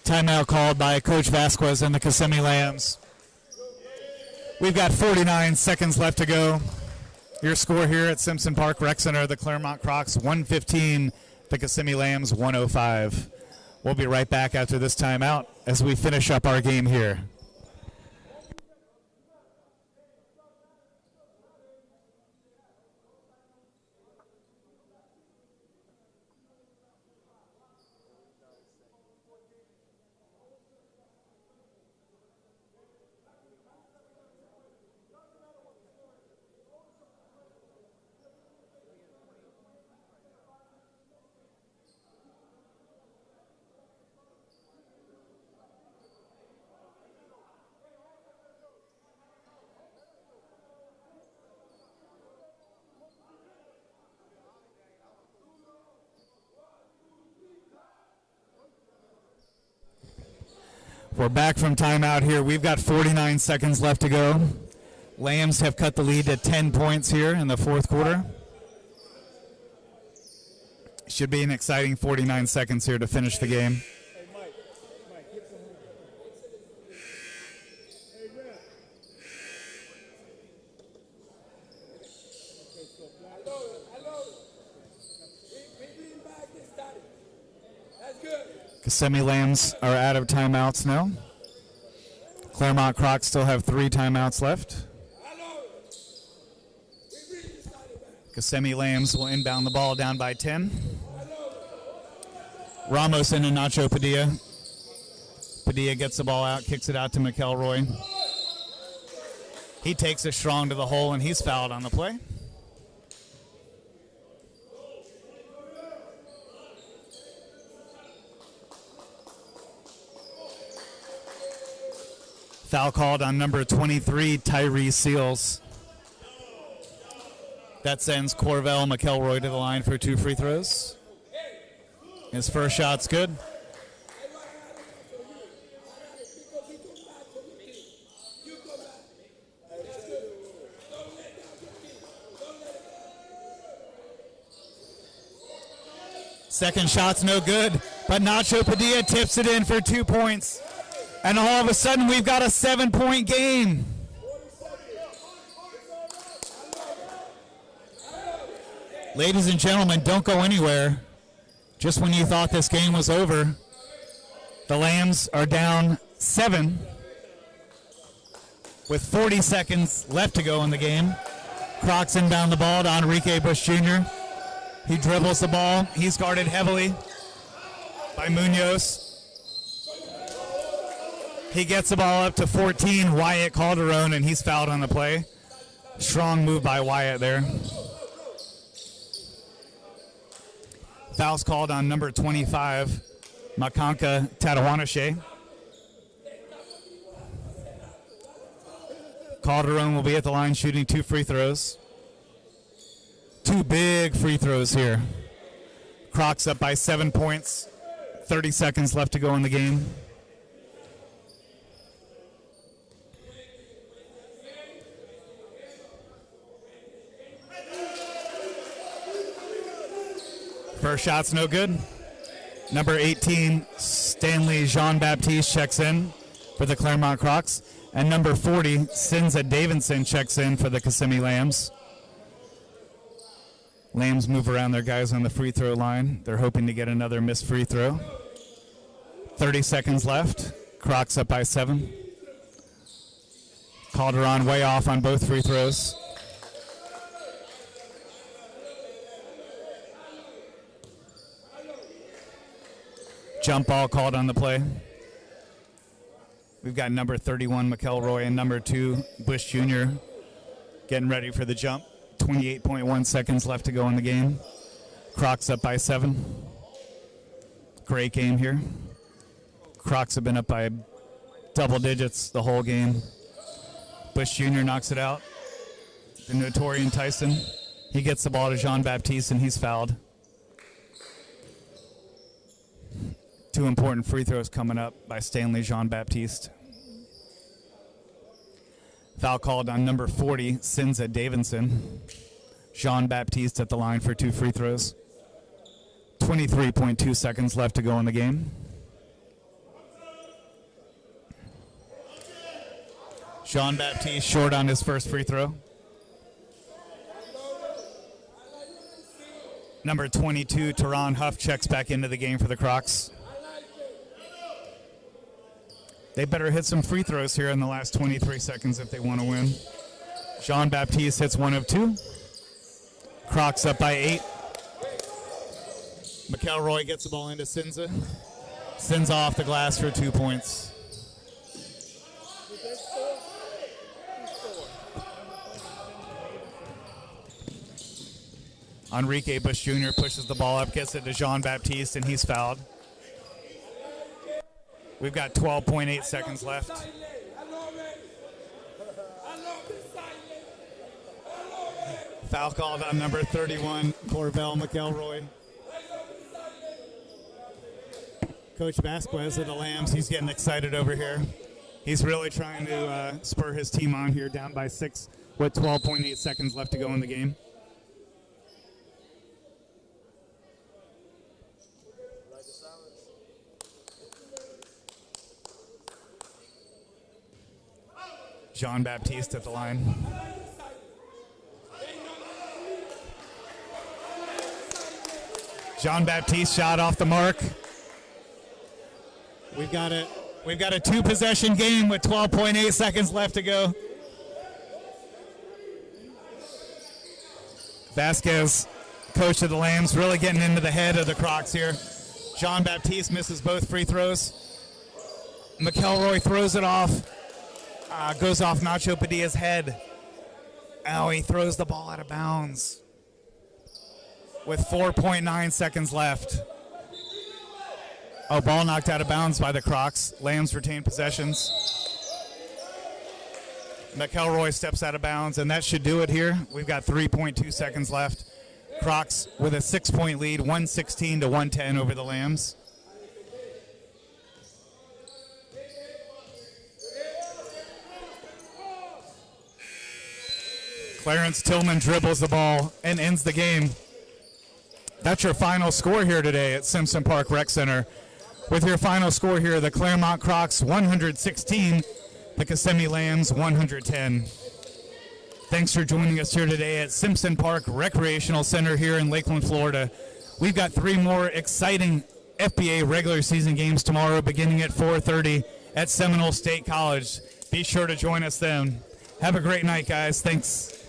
Timeout called by Coach Vasquez and the Kissimmee Lambs. We've got 49 seconds left to go. Your score here at Simpson Park Rec Center, the Clermont Crocs 115, the Kissimmee Lambs 105. We'll be right back after this timeout as we finish up our game here. We're back from timeout here. We've got 49 seconds left to go. Lambs have cut the lead to 10 points here in the fourth quarter. Should be an exciting 49 seconds here to finish the game. Kissimmee Lambs are out of timeouts now. Clermont Crocs still have 3 timeouts left. Kissimmee Lambs will inbound the ball down by 10. Ramos into Nacho Padilla. Padilla gets the ball out, kicks it out to McElroy. He takes it strong to the hole, and he's fouled on the play. Foul called on number 23, Tyree Seals. That sends Corvell McElroy to the line for 2 free throws. His first shot's good. Second shot's no good, but Nacho Padilla tips it in for 2 points. And all of a sudden, we've got a 7-point game. Ladies and gentlemen, don't go anywhere. Just when you thought this game was over, the Lambs are down 7 with 40 seconds left to go in the game. Crocs inbound the ball to Enrique Bush Jr. He dribbles the ball. He's guarded heavily by Munoz. He gets the ball up to 14, Wyatt Calderon, and he's fouled on the play. Strong move by Wyatt there. Foul's called on number 25, Makanka Tatawanashe. Calderon will be at the line shooting 2 free throws. 2 big free throws here. Crocs up by 7 points. 30 seconds left to go in the game. First shot's no good. Number 18, Stanley Jean-Baptiste checks in for the Clermont Crocs. And number 40, Sinza Davidson checks in for the Kissimmee Lambs. Lambs move around their guys on the free throw line. They're hoping to get another missed free throw. 30 seconds left. Crocs up by 7. Calderon way off on both free throws. Jump ball called on the play. We've got number 31, McElroy, and number 2, Bush Jr. getting ready for the jump. 28.1 seconds left to go in the game. Crocs up by 7. Great game here. Crocs have been up by double digits the whole game. Bush Jr. knocks it out. The Notorian Tyson. He gets the ball to Jean-Baptiste, and he's fouled. 2 important free throws coming up by Stanley Jean-Baptiste. Foul called on number 40, Sinza Davidson. Jean-Baptiste at the line for 2 free throws. 23.2 seconds left to go in the game. Jean-Baptiste short on his first free throw. Number 22, Teron Huff checks back into the game for the Crocs. They better hit some free throws here in the last 23 seconds if they want to win. Jean-Baptiste hits 1 of 2. Crocs up by 8. McElroy gets the ball into Sinza. Sinza off the glass for 2 points. Enrique Bush Jr. pushes the ball up, gets it to Jean-Baptiste, and he's fouled. We've got 12.8 seconds left. Foul called on number 31, Corvell McElroy. Coach Vasquez of the Lambs, he's getting excited over here. He's really trying to spur his team on here, down by 6 with 12.8 seconds left to go in the game. Jean-Baptiste at the line. Jean-Baptiste shot off the mark. We've got a 2-possession game with 12.8 seconds left to go. Vasquez, coach of the Lambs, really getting into the head of the Crocs here. Jean-Baptiste misses both free throws. McElroy throws it off. Goes off Nacho Padilla's head. Oh, he throws the ball out of bounds with 4.9 seconds left. Oh, ball knocked out of bounds by the Crocs. Lambs retain possessions. McElroy steps out of bounds, and that should do it here. We've got 3.2 seconds left. Crocs with a 6-point lead, 116 to 110 over the Lambs. Clarence Tillman dribbles the ball and ends the game. That's your final score here today at Simpson Park Rec Center. With your final score here, the Clermont Crocs 116, the Kissimmee Lambs 110. Thanks for joining us here today at Simpson Park Recreational Center here in Lakeland, Florida. We've got 3 more exciting FBA regular season games tomorrow beginning at 4:30 at Seminole State College. Be sure to join us then. Have a great night, guys. Thanks.